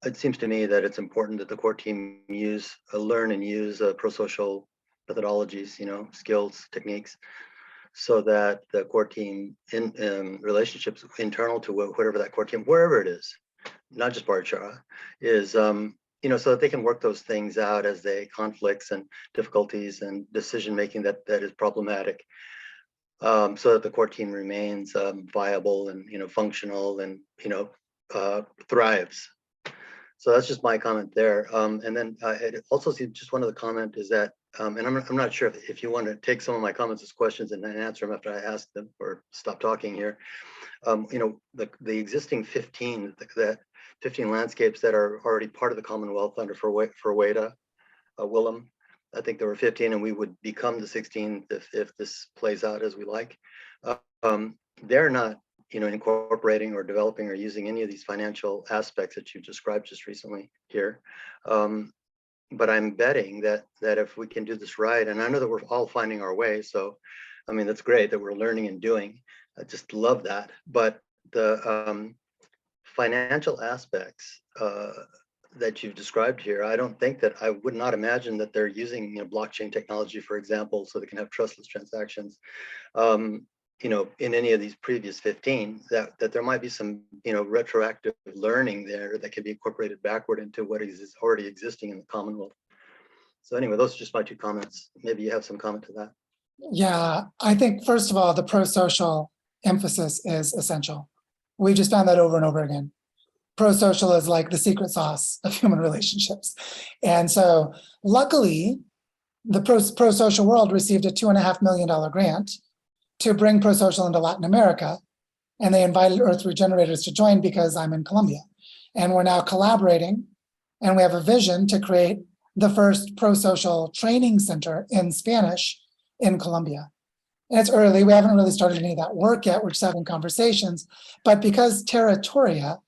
It seems to me that it's important that the core team learn and use pro-social methodologies, skills, techniques, so that the core team in relationships internal to whatever that core team, wherever it is, not just Barichara, is, so that they can work those things out as they conflicts and difficulties and decision-making that is problematic, so that the core team remains viable and, functional and, thrives. So that's just my comment there. And then it also see just one other comment is that, and I'm not sure if you want to take some of my comments as questions and then answer them after I ask them or stop talking here. The existing 15 landscapes that are already part of the Commonwealth under for WADA, Willem, I think there were 15 and we would become the 16th if this plays out as we like. They're not incorporating or developing or using any of these financial aspects that you described just recently here. But I'm betting that if we can do this right, and I know that we're all finding our way, so I mean that's great that we're learning and doing. I just love that. But the financial aspects that you've described here, I don't think that I would not imagine that they're using blockchain technology, for example, so they can have trustless transactions. In any of these previous 15, that there might be some retroactive learning there that can be incorporated backward into what is already existing in the Commonwealth. So anyway, those are just my 2 comments. Maybe you have some comment to that. Yeah, I think first of all, the pro-social emphasis is essential. We just found that over and over again. Pro-social is like the secret sauce of human relationships. And so luckily, the pro-social world received a $2.5 million grant to bring pro-social into Latin America. And they invited Earth Regenerators to join because I'm in Colombia. And we're now collaborating, and we have a vision to create the first pro-social training center in Spanish in Colombia. And it's early, we haven't really started any of that work yet, we're just having conversations. But because Territoria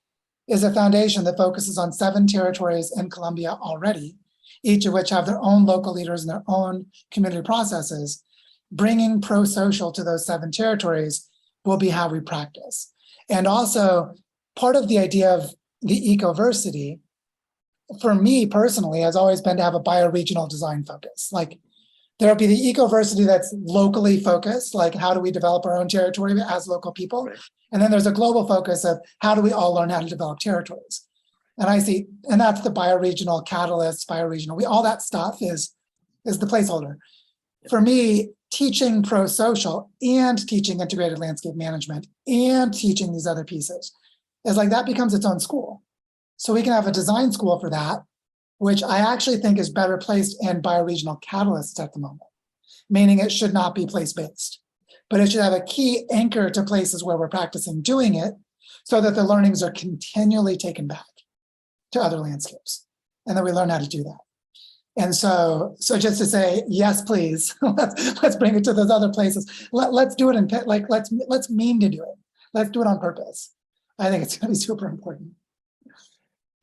is a foundation that focuses on 7 territories in Colombia already, each of which have their own local leaders and their own community processes, bringing pro-social to those 7 territories will be how we practice. And also, part of the idea of the ecoversity, for me personally, has always been to have a bioregional design focus. Like, there'll be the ecoversity that's locally focused, like how do we develop our own territory as local people? Right. And then there's a global focus of how do we all learn how to develop territories? And I see, and that's the bioregional catalyst, bioregional, all that stuff is the placeholder. For me, teaching pro-social and teaching integrated landscape management and teaching these other pieces is like that becomes its own school. So we can have a design school for that, which I actually think is better placed in bioregional catalysts at the moment, meaning it should not be place-based, but it should have a key anchor to places where we're practicing doing it so that the learnings are continually taken back to other landscapes, and then we learn how to do that. And so just to say, yes, please, let's bring it to those other places. Let's do it in, like, let's mean to do it. Let's do it on purpose. I think it's going to be super important.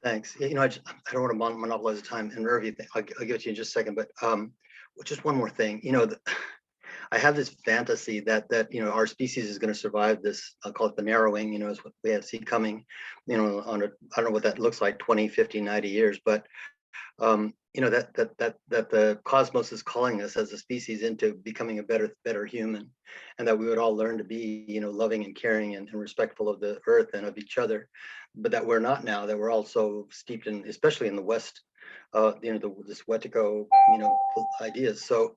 Thanks. I don't want to monopolize the time, and Irvi, I'll give it to you in just a second, but just one more thing. I have this fantasy that our species is going to survive this. I'll call it the narrowing. Is what we have seen coming. I don't know what that looks like, 20, 50, 90 years, but that the cosmos is calling us as a species into becoming a better human, and that we would all learn to be loving and caring and respectful of the earth and of each other, but that we're not now, that we're also steeped in, especially in the West, this Wetico ideas. So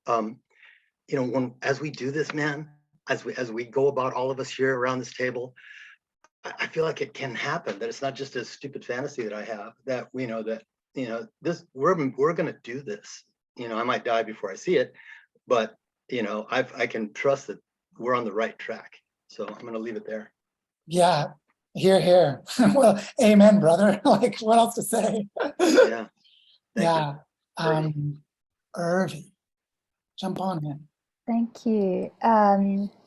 as we do this, man, as we go about, all of us here around this table, I feel like it can happen, that it's not just a stupid fantasy that I have, that we know that this we're going to do this. I might die before I see it, but I can trust that we're on the right track. So I'm going to leave it there. Yeah, here. Well, amen, brother. Like, what else to say? Yeah. Yeah. Irvi, jump on in. Thank you.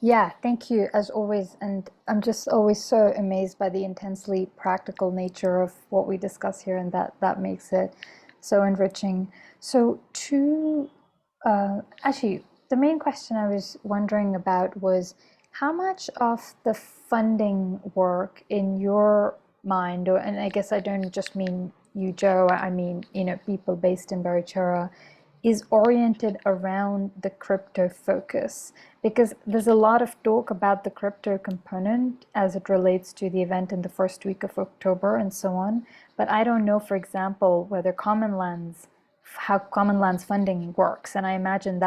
Yeah, thank you as always. And I'm just always so amazed by the intensely practical nature of what we discuss here, and that makes it so enriching. So actually, the main question I was wondering about was how much of the funding work in your mind, and I guess I don't just mean you, Joe, I mean, people based in Barichara, is oriented around the crypto focus, because there's a lot of talk about the crypto component as it relates to the event in the first week of October and so on. But I don't know, for example, whether how Common Lands funding works. And I imagine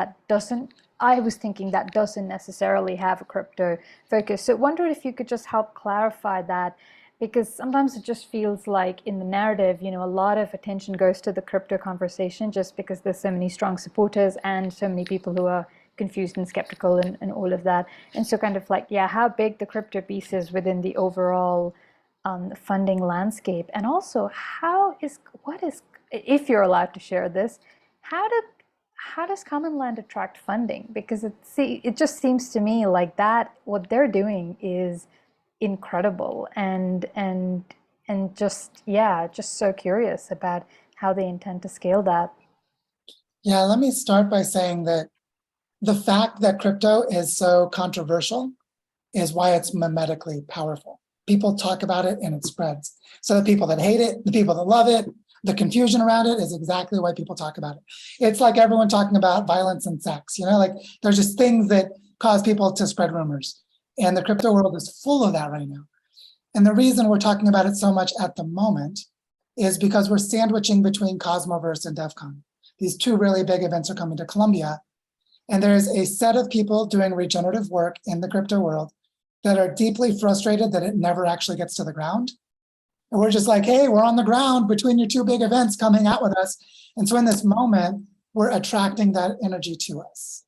I was thinking that doesn't necessarily have a crypto focus. So I wondered if you could just help clarify that, because sometimes it just feels like in the narrative, a lot of attention goes to the crypto conversation just because there's so many strong supporters and so many people who are confused and skeptical and all of that. And so kind of like, yeah, how big the crypto piece is within the overall funding landscape. And also if you're allowed to share this, how does Common Land attract funding? Because it just seems to me like that what they're doing is incredible, and just, yeah, just so curious about how they intend to scale that. Yeah, let me start by saying that the fact that crypto is so controversial is why it's mimetically powerful. People talk about it and it spreads. So the people that hate it, the people that love it, the confusion around it is exactly why people talk about it. It's like everyone talking about violence and sex, like there's just things that cause people to spread rumors. And the crypto world is full of that right now. And the reason we're talking about it so much at the moment is because we're sandwiching between Cosmoverse and DEF CON. These two really big events are coming to Colombia. And there's a set of people doing regenerative work in the crypto world that are deeply frustrated that it never actually gets to the ground. And we're just like, hey, we're on the ground between your two big events, coming out with us. And so in this moment, we're attracting that energy to us.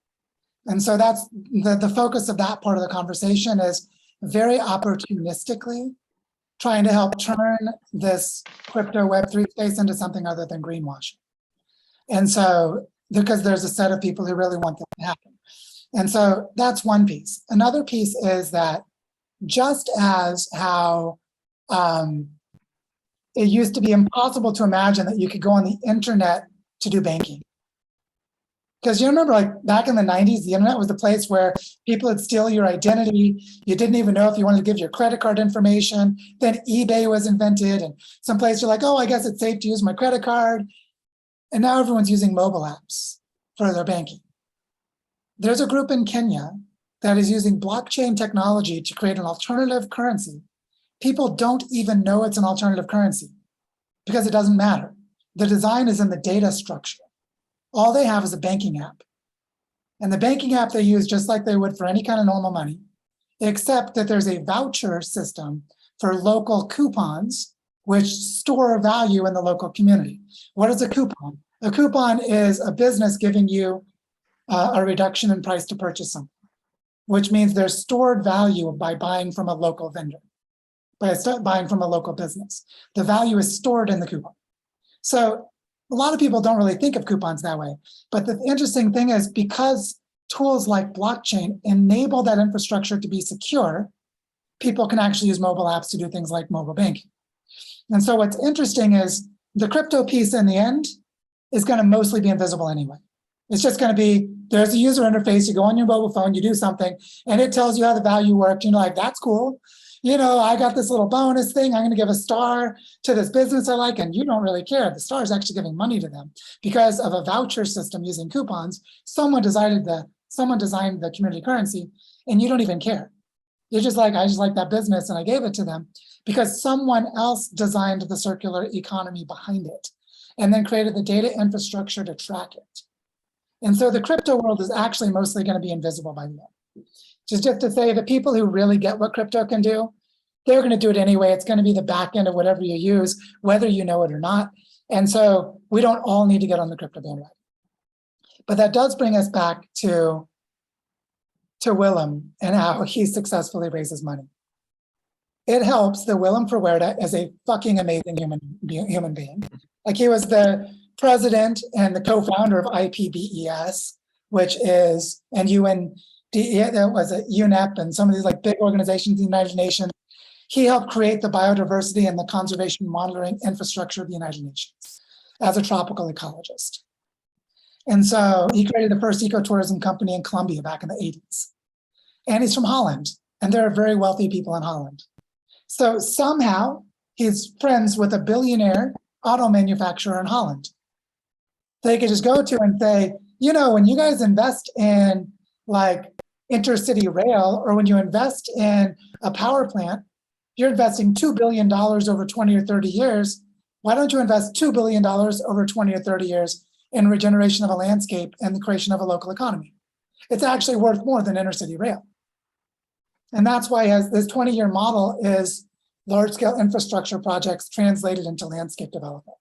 And so that's the focus of that part of the conversation, is very opportunistically trying to help turn this crypto Web3 space into something other than greenwashing. And so, because there's a set of people who really want that to happen. And so that's one piece. Another piece is that just as how it used to be impossible to imagine that you could go on the internet to do banking. Because you remember, like back in the 90s, the internet was the place where people would steal your identity. You didn't even know if you wanted to give your credit card information. Then eBay was invented, and someplace you're like, oh, I guess it's safe to use my credit card. And now everyone's using mobile apps for their banking. There's a group in Kenya that is using blockchain technology to create an alternative currency. People don't even know it's an alternative currency because it doesn't matter. The design is in the data structure. All they have is a banking app. And the banking app they use just like they would for any kind of normal money, except that there's a voucher system for local coupons, which store value in the local community. What is a coupon? A coupon is a business giving you a reduction in price to purchase something, which means there's stored value by buying from a local vendor, by buying from a local business. The value is stored in the coupon. So a lot of people don't really think of coupons that way. But the interesting thing is, because tools like blockchain enable that infrastructure to be secure, people can actually use mobile apps to do things like mobile banking. And so what's interesting is the crypto piece in the end is going to mostly be invisible anyway. It's just going to be, there's a user interface, you go on your mobile phone, you do something, and it tells you how the value worked. You're like, that's cool. I got this little bonus thing. I'm going to give a star to this business I like, and you don't really care. The star is actually giving money to them because of a voucher system using coupons. Someone designed the community currency, and you don't even care. You're just like, I just like that business, and I gave it to them because someone else designed the circular economy behind it and then created the data infrastructure to track it. And so the crypto world is actually mostly going to be invisible by the end. Just to say, the people who really get what crypto can do, they're going to do it anyway. It's going to be the back end of whatever you use, whether you know it or not. And so we don't all need to get on the crypto bandwagon. But that does bring us back to Willem and how he successfully raises money. It helps that Willem Verwerda is a fucking amazing human being. Like, he was the president and the co-founder of IPBES, which is, and that was a UNEP and some of these like big organizations, the United Nations. He helped create the biodiversity and the conservation monitoring infrastructure of the United Nations as a tropical ecologist. And so he created the first ecotourism company in Colombia back in the 80s. And he's from Holland, and there are very wealthy people in Holland. So somehow he's friends with a billionaire auto manufacturer in Holland. They could just go to and say, when you guys invest in like intercity rail, or when you invest in a power plant, you're investing $2 billion over 20 or 30 years. Why don't you invest $2 billion over 20 or 30 years in regeneration of a landscape and the creation of a local economy? It's actually worth more than intercity rail. And that's why this 20-year model is large-scale infrastructure projects translated into landscape development.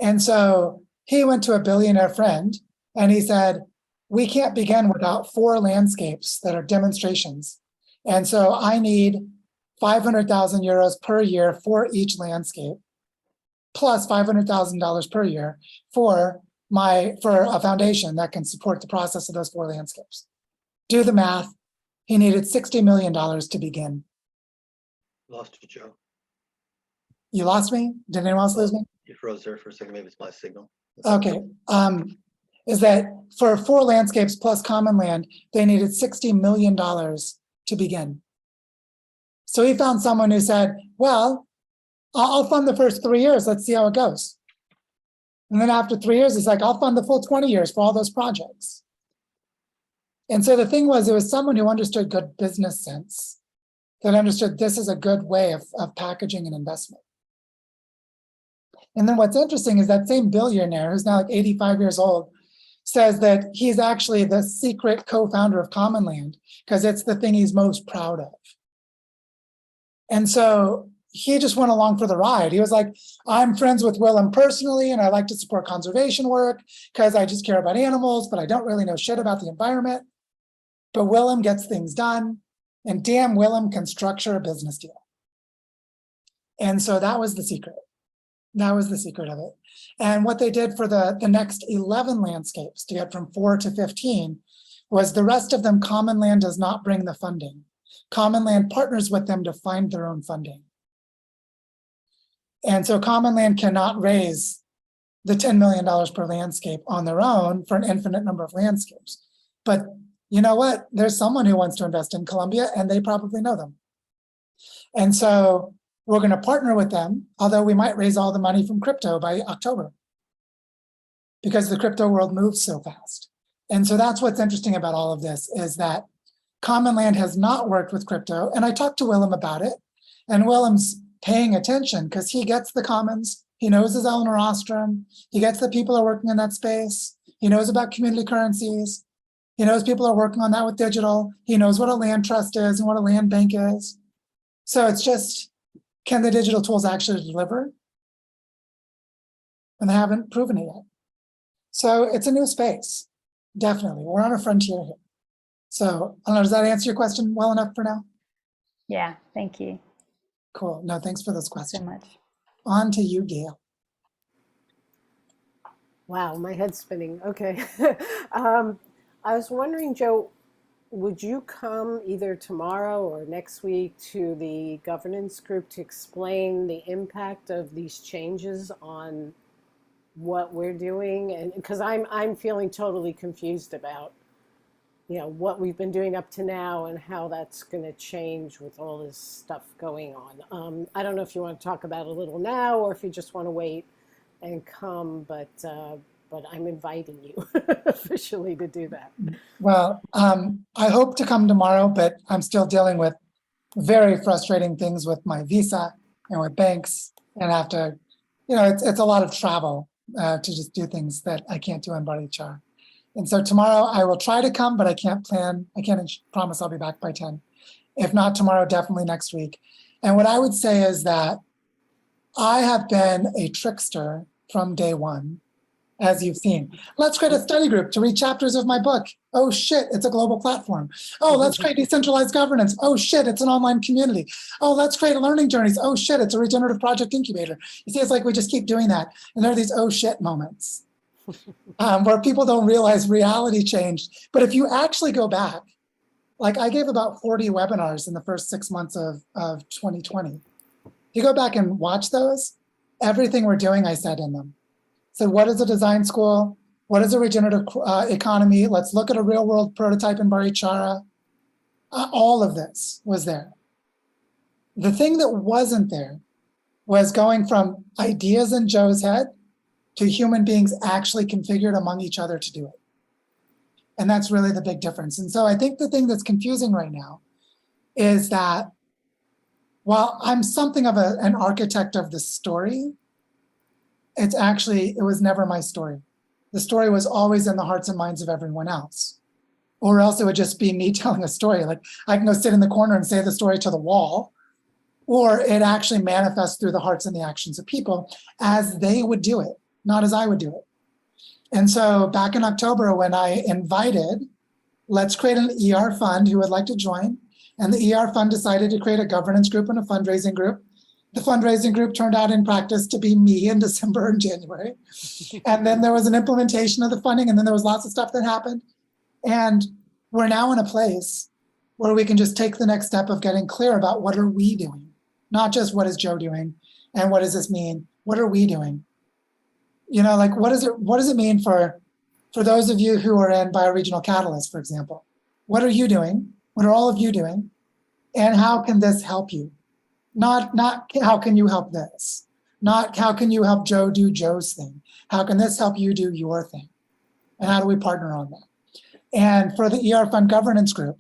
And so he went to a billionaire friend and he said, we can't begin without 4 landscapes that are demonstrations. And so I need 500,000 euros per year for each landscape, plus $500,000 per year for a foundation that can support the process of those 4 landscapes. Do the math. He needed $60 million to begin. Lost you, Joe. You lost me? Did anyone else lose me? You froze there for a second. Maybe it's my signal. Okay. Is that for 4 landscapes plus common land, they needed $60 million to begin. So he found someone who said, well, I'll fund the first 3 years. Let's see how it goes. And then after 3 years, he's like, I'll fund the full 20 years for all those projects. And so the thing was, it was someone who understood good business sense, that understood this is a good way of packaging an investment. And then what's interesting is that same billionaire, who's now like 85 years old, says that he's actually the secret co-founder of Common Land because it's the thing he's most proud of. And so he just went along for the ride. He was like, I'm friends with Willem personally, and I like to support conservation work because I just care about animals, but I don't really know shit about the environment. But Willem gets things done, and damn, Willem can structure a business deal. And so that was the secret. That was the secret of it. And what they did for the next 11 landscapes to get from 4 to 15 was the rest of them, Common Land does not bring the funding. Common Land partners with them to find their own funding. And so Common Land cannot raise the $10 million per landscape on their own for an infinite number of landscapes. But you know what? There's someone who wants to invest in Colombia, and they probably know them. And so we're going to partner with them, although we might raise all the money from crypto by October because the crypto world moves so fast. And so that's what's interesting about all of this is that Common Land has not worked with crypto. And I talked to Willem about it, and Willem's paying attention because he gets the commons. He knows his Eleanor Ostrom. He gets the people who are working in that space. He knows about community currencies. He knows people are working on that with digital. He knows what a land trust is and what a land bank is. So it's just, can the digital tools actually deliver? And they haven't proven it yet. So it's a new space, definitely. We're on a frontier here. So I don't know, does that answer your question well enough for now? Yeah, thank you Cool. No, thanks for those so questions. much. On to you, Gail. Wow, my head's spinning. Okay. I was wondering, Joe, would you come either tomorrow or next week to the governance group to explain the impact of these changes on what we're doing? And because I'm feeling totally confused about, what we've been doing up to now and how that's going to change with all this stuff going on. I don't know if you want to talk about it a little now or if you just want to wait and come, but I'm inviting you officially to do that. Well, I hope to come tomorrow, but I'm still dealing with very frustrating things with my visa and with banks, and have to, it's a lot of travel to just do things that I can't do in Barichara. And so tomorrow I will try to come, but I can't promise I'll be back by 10. If not tomorrow, definitely next week. And what I would say is that I have been a trickster from day one, as you've seen. Let's create a study group to read chapters of my book. Oh shit, it's a global platform. Oh, let's create decentralized governance. Oh shit, it's an online community. Oh, let's create learning journeys. Oh shit, it's a regenerative project incubator. You see, it's like we just keep doing that. And there are these oh shit moments where people don't realize reality changed. But if you actually go back, like I gave about 40 webinars in the first 6 months of 2020. You go back and watch those, everything we're doing, I said in them. So what is a design school? What is a regenerative economy? Let's look at a real world prototype in Barichara. All of this was there. The thing that wasn't there was going from ideas in Joe's head to human beings actually configured among each other to do it. And that's really the big difference. And so I think the thing that's confusing right now is that while I'm something of an architect of the story, it was never my story. The story was always in the hearts and minds of everyone else. Or else it would just be me telling a story. Like I can go sit in the corner and say the story to the wall, or it actually manifests through the hearts and the actions of people as they would do it, not as I would do it. And so back in October, when I invited, let's create an ER fund who would like to join, and the ER fund decided to create a governance group and a fundraising group. The fundraising group turned out in practice to be me in December and January. And then there was an implementation of the funding, and then there was lots of stuff that happened. And we're now in a place where we can just take the next step of getting clear about what are we doing. not just what is Joe doing and what does this mean? What are we doing? You know, like what does it mean for those of you who are in bioregional catalyst, for example? What are you doing? What are all of you doing? And how can this help you? Not how can you help this? Not how can you help Joe do Joe's thing? How can this help you do your thing? And how do we partner on that? And for the ER Fund Governance Group,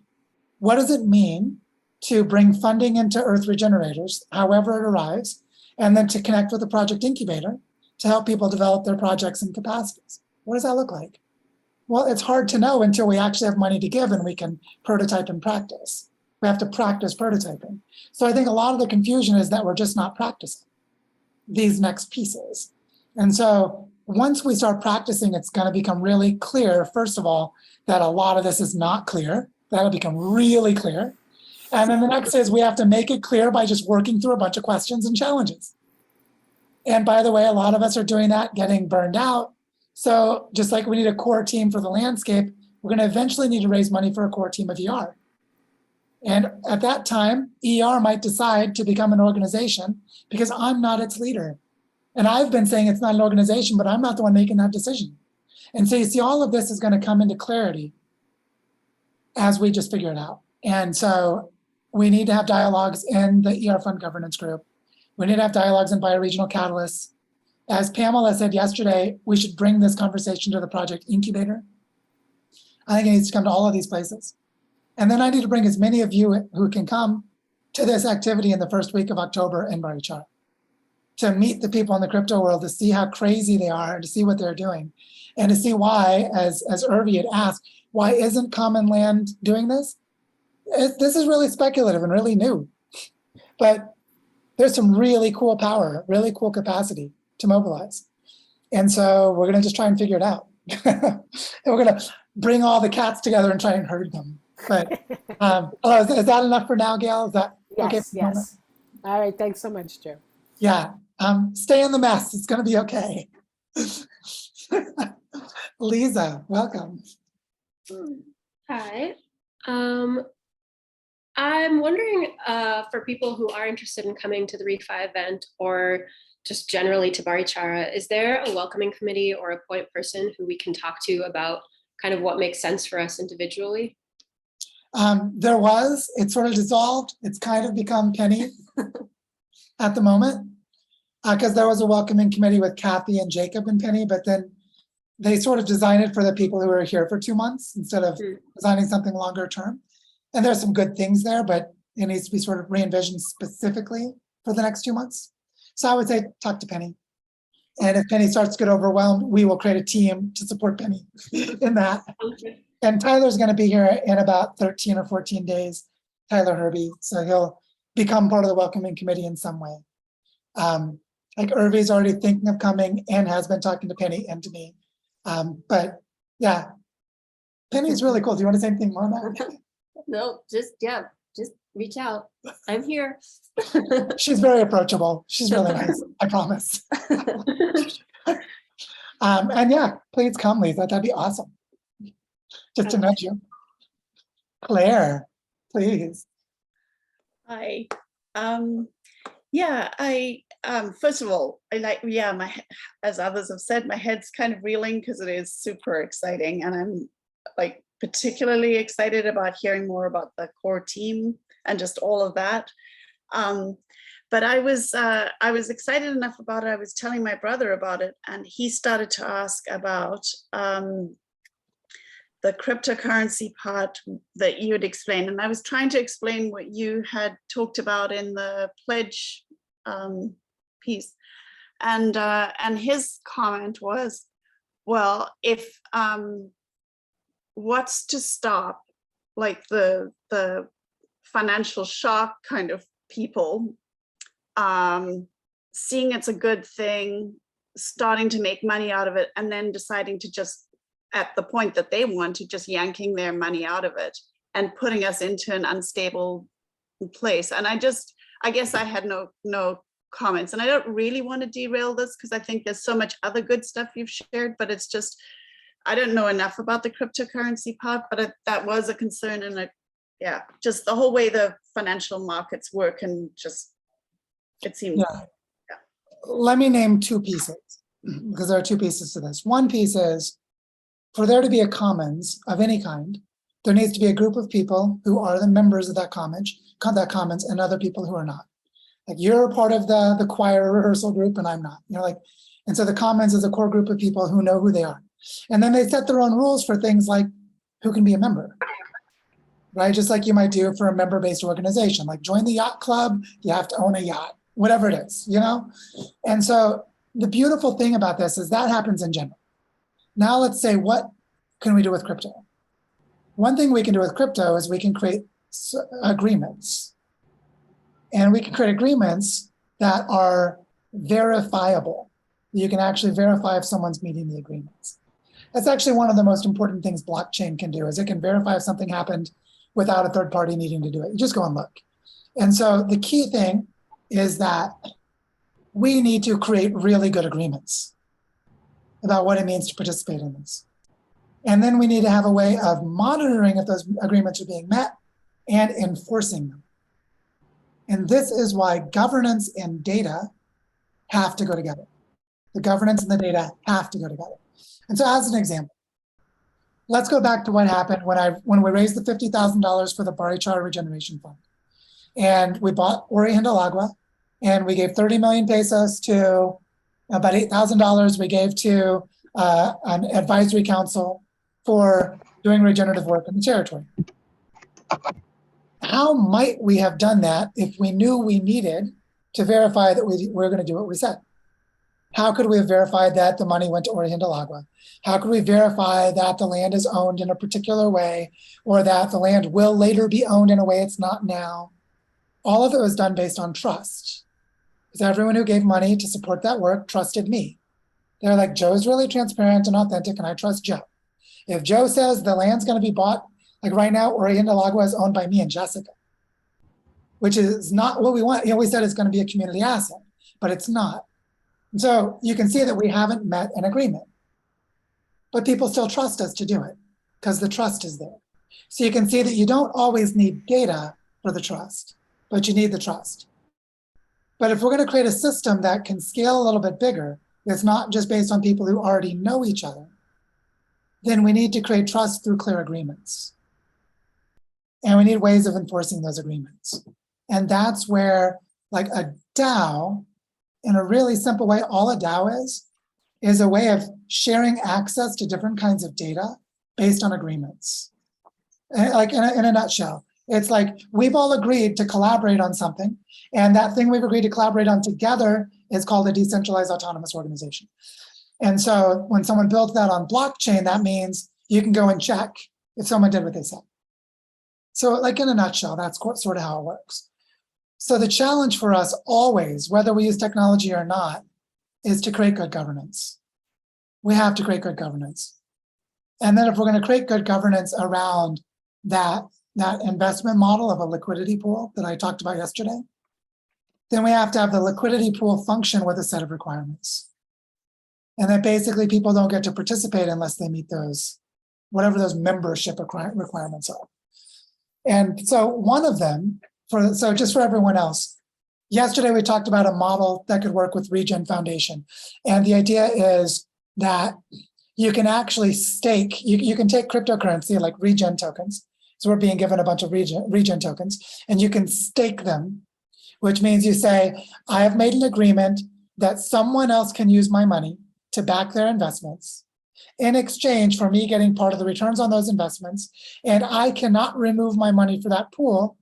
what does it mean to bring funding into Earth Regenerators, however it arrives, and then to connect with the project incubator to help people develop their projects and capacities? What does that look like? Well, it's hard to know until we actually have money to give and we can prototype and practice. We have to practice prototyping. So I think a lot of the confusion is that we're just not practicing these next pieces. And so once we start practicing, it's going to become really clear, first of all, that a lot of this is not clear. That'll become really clear. And then the next is we have to make it clear by just working through a bunch of questions and challenges. And by the way, a lot of us are doing that, getting burned out. So just like we need a core team for the landscape, we're going to eventually need to raise money for a core team of ER. And at that time, ER might decide to become an organization because I'm not its leader. And I've been saying it's not an organization, but I'm not the one making that decision. And so you see, all of this is going to come into clarity as we just figure it out. And so we need to have dialogues in the ER Fund Governance Group. We need to have dialogues in bioregional catalysts. As Pamela said yesterday, we should bring this conversation to the project incubator. I think it needs to come to all of these places. And then I need to bring as many of you who can come to this activity in the first week of October in Barichara, to meet the people in the crypto world, to see how crazy they are, and to see what they're doing, and to see why, as Irvi had asked, why isn't Common Land doing this? This is really speculative and really new, but there's some really cool power, really cool capacity to mobilize. And so we're gonna just try and figure it out. And we're gonna bring all the cats together and try and herd them. But is that enough for now, Gail? Is that okay? Yes, yes. All right, thanks so much, Joe. Yeah, stay in the mess. It's gonna be okay. Lisa, welcome. Hi. I'm wondering for people who are interested in coming to the REFI event or just generally to Barichara, is there a welcoming committee or a point person who we can talk to about kind of what makes sense for us individually? There was, it sort of dissolved. It's kind of become Penny at the moment, because there was a welcoming committee with Kathy and Jacob and Penny, but then they sort of designed it for the people who are here for 2 months instead of designing something longer term. And there's some good things there, but it needs to be sort of re-envisioned specifically for the next 2 months. So I would say talk to Penny. And if Penny starts to get overwhelmed, we will create a team to support Penny in that. Okay. And Tyler's going to be here in about 13 or 14 days, Tyler Herbie. So he'll become part of the welcoming committee in some way. Like Irvi's already thinking of coming and has been talking to Penny and to me. But yeah, Penny's really cool. Do you want to say anything more about it? No, just reach out. I'm here. She's very approachable. She's really nice. I promise. And yeah, please come, Lisa. That'd be awesome. Just to nudge you. Claire, please. Hi. Yeah, I first of all, I like, yeah, as others have said, my head's kind of reeling because it is super exciting, and I'm like particularly excited about hearing more about the core team and just all of that. But I was excited enough about it. I was telling my brother about it, and he started to ask about the cryptocurrency part that you had explained. And I was trying to explain what you had talked about in the pledge piece. And his comment was, well, if what's to stop like the financial shock kind of people seeing it's a good thing, starting to make money out of it, and then deciding to just, at the point that they want to, just yanking their money out of it and putting us into an unstable place. And I guess I had no comments, and I don't really want to derail this because I think there's so much other good stuff you've shared, but it's just, I don't know enough about the cryptocurrency part, but that was a concern. And yeah, just the whole way the financial markets work, and just It seems. Yeah. Let me name two pieces, because there are two pieces to this. One piece is, for there to be a commons of any kind, there needs to be a group of people who are the members of that commons, and other people who are not. Like, you're a part of the choir rehearsal group and I'm not. And so the commons is a core group of people who know who they are. And then they set their own rules for things like who can be a member, right? Just like you might do for a member-based organization, like join the yacht club, you have to own a yacht, whatever it is, And so the beautiful thing about this is that happens in general. Now let's say, what can we do with crypto? One thing we can do with crypto is we can create agreements. And we can create agreements that are verifiable. You can actually verify if someone's meeting the agreements. That's actually one of the most important things blockchain can do, is it can verify if something happened without a third party needing to do it. You just go and look. And so the key thing is that we need to create really good agreements about what it means to participate in this. And then we need to have a way of monitoring if those agreements are being met and enforcing them. And this is why governance and data have to go together. The governance and the data have to go together. And so, as an example, let's go back to what happened when we raised the $50,000 for the Barichara Regeneration Fund. And we bought Oriental Agua, and we gave 30 million pesos to about $8,000 we gave to an advisory council for doing regenerative work in the territory. How might we have done that if we knew we needed to verify that we were going to do what we said? How could we have verified that the money went to Oriental Agua? How could we verify that the land is owned in a particular way, or that the land will later be owned in a way it's not now? All of it was done based on trust. Because everyone who gave money to support that work trusted me. They're like, Joe's really transparent and authentic, and I trust Joe. If Joe says the land's going to be bought, like right now, Oriental Agua is owned by me and Jessica, which is not what we want. We said it's going to be a community asset, but it's not. And so you can see that we haven't met an agreement, but people still trust us to do it because the trust is there. So you can see that you don't always need data for the trust, but you need the trust. But if we're going to create a system that can scale a little bit bigger, it's not just based on people who already know each other, then we need to create trust through clear agreements. And we need ways of enforcing those agreements. And that's where, like, a DAO, in a really simple way, all a DAO is a way of sharing access to different kinds of data based on agreements. Like in a nutshell, it's like we've all agreed to collaborate on something, and that thing we've agreed to collaborate on together is called a decentralized autonomous organization. And so when someone built that on blockchain, that means you can go and check if someone did what they said. So, like, in a nutshell, that's sort of how it works. So the challenge for us always, whether we use technology or not, is to create good governance. We have to create good governance. And then if we're going to create good governance around that investment model of a liquidity pool that I talked about yesterday, then we have to have the liquidity pool function with a set of requirements. And that basically people don't get to participate unless they meet those, whatever those membership requirements are. And so one of them, so just for everyone else, yesterday we talked about a model that could work with Regen Foundation. And the idea is that you can actually stake, you can take cryptocurrency like Regen tokens. So we're being given a bunch of Regen tokens, and you can stake them, which means you say, I have made an agreement that someone else can use my money to back their investments in exchange for me getting part of the returns on those investments. And I cannot remove my money for that pool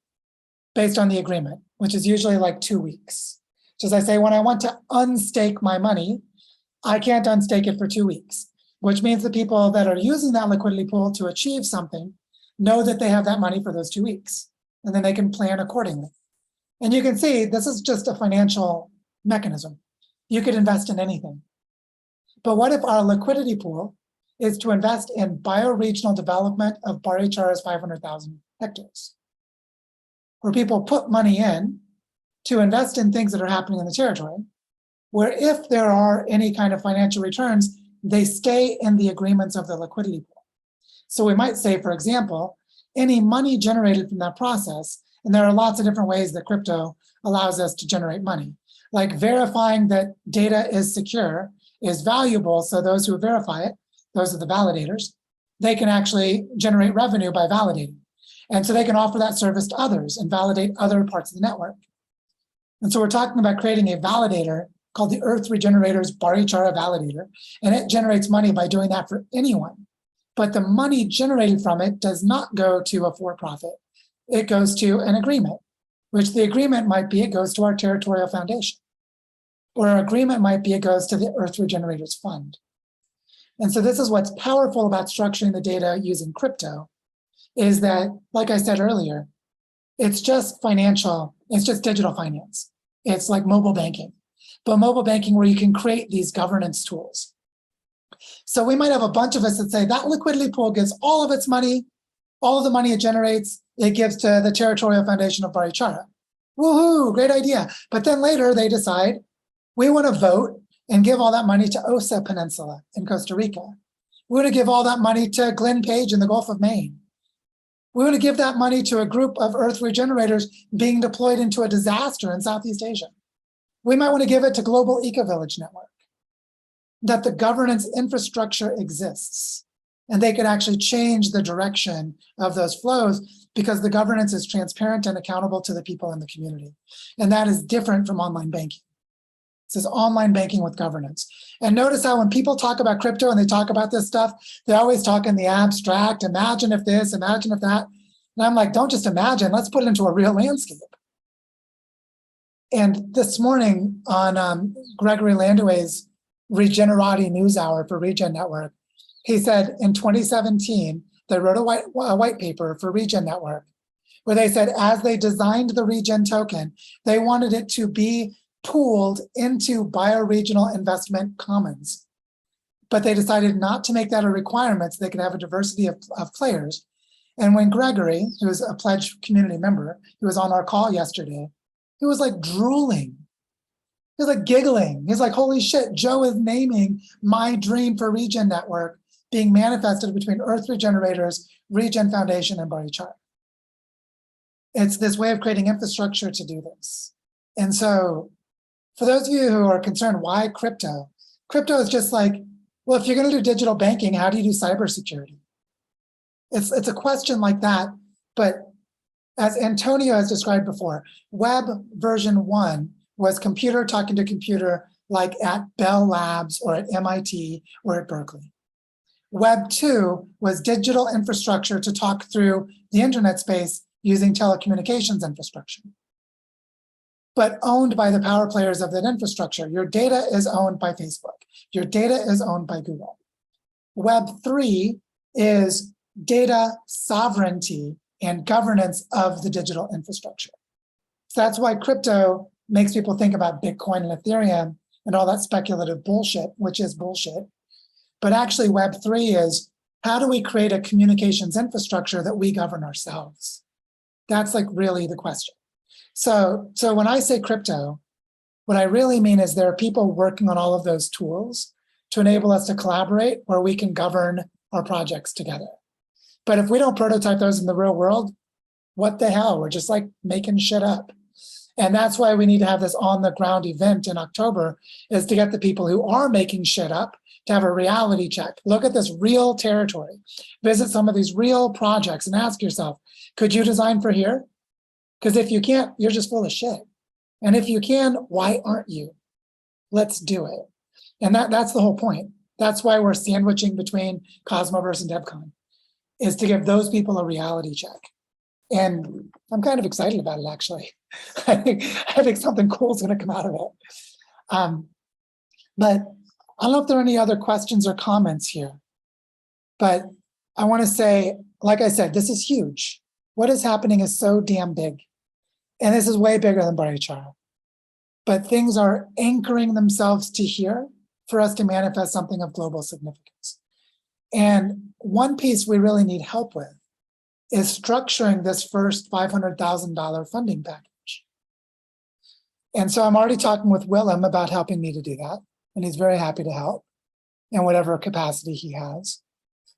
based on the agreement, which is usually like 2 weeks. So as I say, when I want to unstake my money, I can't unstake it for 2 weeks, which means the people that are using that liquidity pool to achieve something know that they have that money for those 2 weeks, and then they can plan accordingly. And you can see this is just a financial mechanism. You could invest in anything. But what if our liquidity pool is to invest in bioregional development of Barichara's 500,000 hectares, where people put money in to invest in things that are happening in the territory, where if there are any kind of financial returns, they stay in the agreements of the liquidity pool. So we might say, for example, any money generated from that process, and there are lots of different ways that crypto allows us to generate money. Like verifying that data is secure is valuable. So those who verify it, those are the validators, they can actually generate revenue by validating. And so they can offer that service to others and validate other parts of the network. And so we're talking about creating a validator called the Earth Regenerators Barichara Validator, and it generates money by doing that for anyone. But the money generated from it does not go to a for-profit. It goes to an agreement, which the agreement might be it goes to our territorial foundation. Or our agreement might be it goes to the Earth Regenerators Fund. And so this is what's powerful about structuring the data using crypto, is that, like I said earlier, it's just financial, it's just digital finance. It's like mobile banking, but mobile banking where you can create these governance tools. So we might have a bunch of us that say that liquidity pool gives all of its money, all of the money it generates, it gives to the Territorial Foundation of Barichara. Woohoo, great idea. But then later they decide, we want to vote and give all that money to Osa Peninsula in Costa Rica. We want to give all that money to Glen Page in the Gulf of Maine. We want to give that money to a group of Earth Regenerators being deployed into a disaster in Southeast Asia. We might want to give it to Global Eco-Village Network. That the governance infrastructure exists and they can actually change the direction of those flows because the governance is transparent and accountable to the people in the community. And that is different from online banking. This is online banking with governance. And notice how when people talk about crypto and they talk about this stuff, they always talk in the abstract, imagine if this, imagine if that. And I'm like, don't just imagine, let's put it into a real landscape. And this morning on Gregory Landaway's Regenerati News Hour for Regen Network, he said in 2017, they wrote a white paper for Regen Network, where they said as they designed the Regen token, they wanted it to be pooled into bioregional investment commons. But they decided not to make that a requirement so they could have a diversity of players. And when Gregory, who is a pledged community member, he was on our call yesterday, he was like drooling. He was like giggling. He's like, holy shit, Joe is naming my dream for Regen Network being manifested between Earth Regenerators, Regen Foundation, and Barichara. It's this way of creating infrastructure to do this. And so for those of you who are concerned, why crypto? Crypto is just like, well, if you're going to do digital banking, how do you do cybersecurity? It's a question like that. But as Antonio has described before, web version 1 was computer talking to computer, like at Bell Labs or at MIT or at Berkeley. Web 2 was digital infrastructure to talk through the internet space using telecommunications infrastructure, but owned by the power players of that infrastructure. Your data is owned by Facebook. Your data is owned by Google. Web 3 is data sovereignty and governance of the digital infrastructure. So that's why crypto makes people think about Bitcoin and Ethereum and all that speculative bullshit, which is bullshit. But actually Web 3 is, how do we create a communications infrastructure that we govern ourselves? That's like really the question. So when I say crypto, what I really mean is there are people working on all of those tools to enable us to collaborate where we can govern our projects together. But if we don't prototype those in the real world, what the hell? We're just like making shit up. And that's why we need to have this on the ground event in October, is to get the people who are making shit up to have a reality check. Look at this real territory, visit some of these real projects and ask yourself, could you design for here? Because if you can't, you're just full of shit. And if you can, why aren't you? Let's do it. And that's the whole point. That's why we're sandwiching between Cosmoverse and DevCon, is to give those people a reality check. And I'm kind of excited about it, actually. I think something cool is going to come out of it. But I don't know if there are any other questions or comments here. But I want to say, like I said, this is huge. What is happening is so damn big. And this is way bigger than Barichara. But things are anchoring themselves to here for us to manifest something of global significance. And one piece we really need help with is structuring this first $500,000 funding package. And so I'm already talking with Willem about helping me to do that. And he's very happy to help in whatever capacity he has.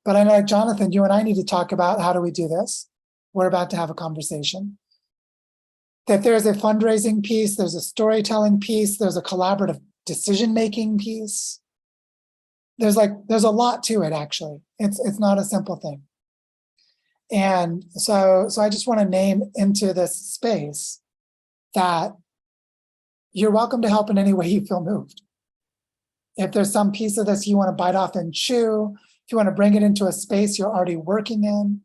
But I know, Jonathan, you and I need to talk about how do we do this. We're about to have a conversation. that there's a fundraising piece, there's a storytelling piece, there's a collaborative decision-making piece. There's a lot to it, actually. It's not a simple thing. And so I just want to name into this space that you're welcome to help in any way you feel moved. If there's some piece of this you want to bite off and chew, if you want to bring it into a space you're already working in,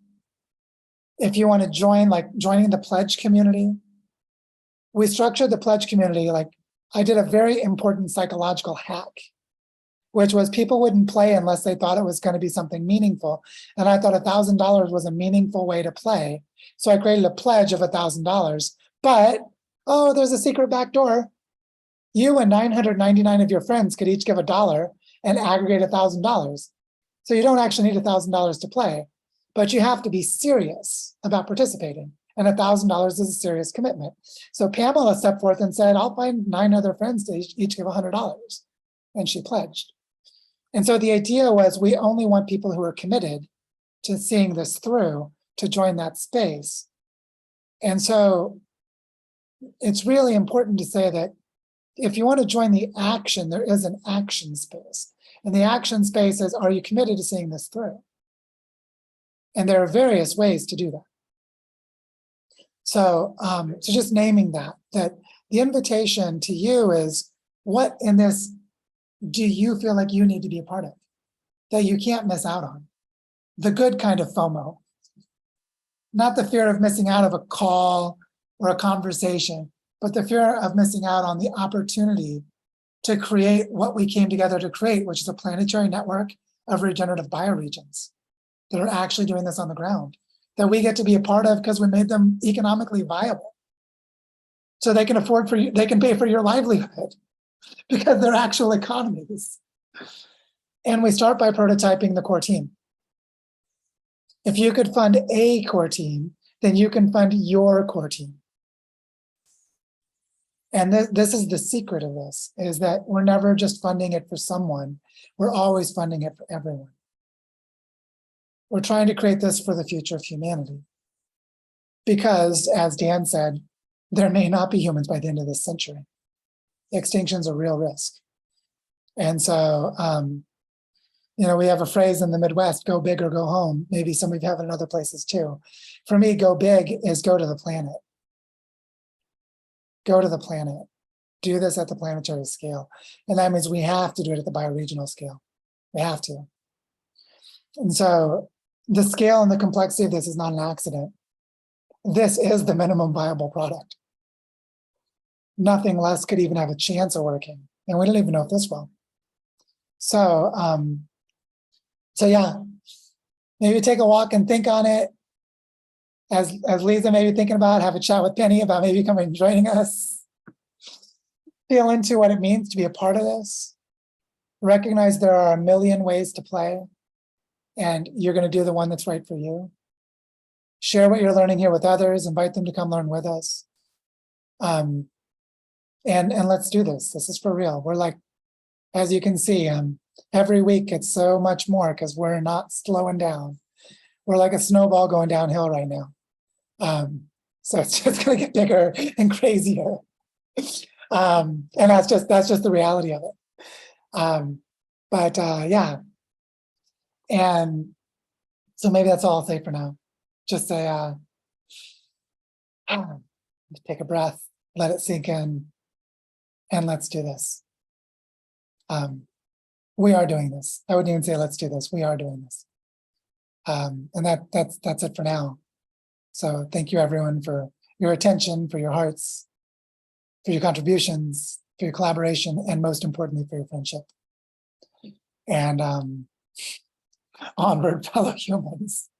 if you want to join, like joining the pledge community. We structured the pledge community, like I did a very important psychological hack, which was people wouldn't play unless they thought it was going to be something meaningful. And I thought $1,000 was a meaningful way to play. So I created a pledge of $1,000, but, oh, there's a secret back door. You and 999 of your friends could each give $1 and aggregate $1,000. So you don't actually need $1,000 to play, but you have to be serious about participating. And $1,000 is a serious commitment. So Pamela stepped forth and said, I'll find 9 other friends to each give $100. And she pledged. And so the idea was we only want people who are committed to seeing this through to join that space. And so it's really important to say that if you want to join the action, there is an action space. And the action space is, are you committed to seeing this through? And there are various ways to do that. So, so just naming that the invitation to you is, what in this do you feel like you need to be a part of, that you can't miss out on? The good kind of FOMO, not the fear of missing out of a call or a conversation, but the fear of missing out on the opportunity to create what we came together to create, which is a planetary network of regenerative bioregions that are actually doing this on the ground, that we get to be a part of because we made them economically viable. So they can afford for you, they can pay for your livelihood because they're actual economies. And we start by prototyping the core team. If you could fund a core team, then you can fund your core team. And this is the secret of this, is that we're never just funding it for someone. We're always funding it for everyone. We're trying to create this for the future of humanity. Because, as Dan said, there may not be humans by the end of this century. Extinction's a real risk. And so, you know, we have a phrase in the Midwest, go big or go home. Maybe some of you have it in other places too. For me, go big is go to the planet. Go to the planet. Do this at the planetary scale. And that means we have to do it at the bioregional scale. We have to. And so the scale and the complexity of this is not an accident. This is the minimum viable product. Nothing less could even have a chance of working. And we don't even know if this will. So, so yeah, maybe take a walk and think on it. As Lisa may be thinking about, have a chat with Penny about maybe coming and joining us. Feel into what it means to be a part of this. Recognize there are a million ways to play, and you're going to do the one that's right for you. Share what you're learning here with others. Invite them to come learn with us. And let's do this. This is for real. We're like, as you can see, every week it's so much more because we're not slowing down. We're like a snowball going downhill right now. So it's just going to get bigger and crazier. And that's just the reality of it. Yeah. And so maybe that's all I'll say for now. Just say, take a breath, let it sink in, and let's do this. We are doing this. I wouldn't even say let's do this. We are doing this. And that's it for now. So thank you everyone for your attention, for your hearts, for your contributions, for your collaboration, and most importantly, for your friendship. And onward, fellow humans.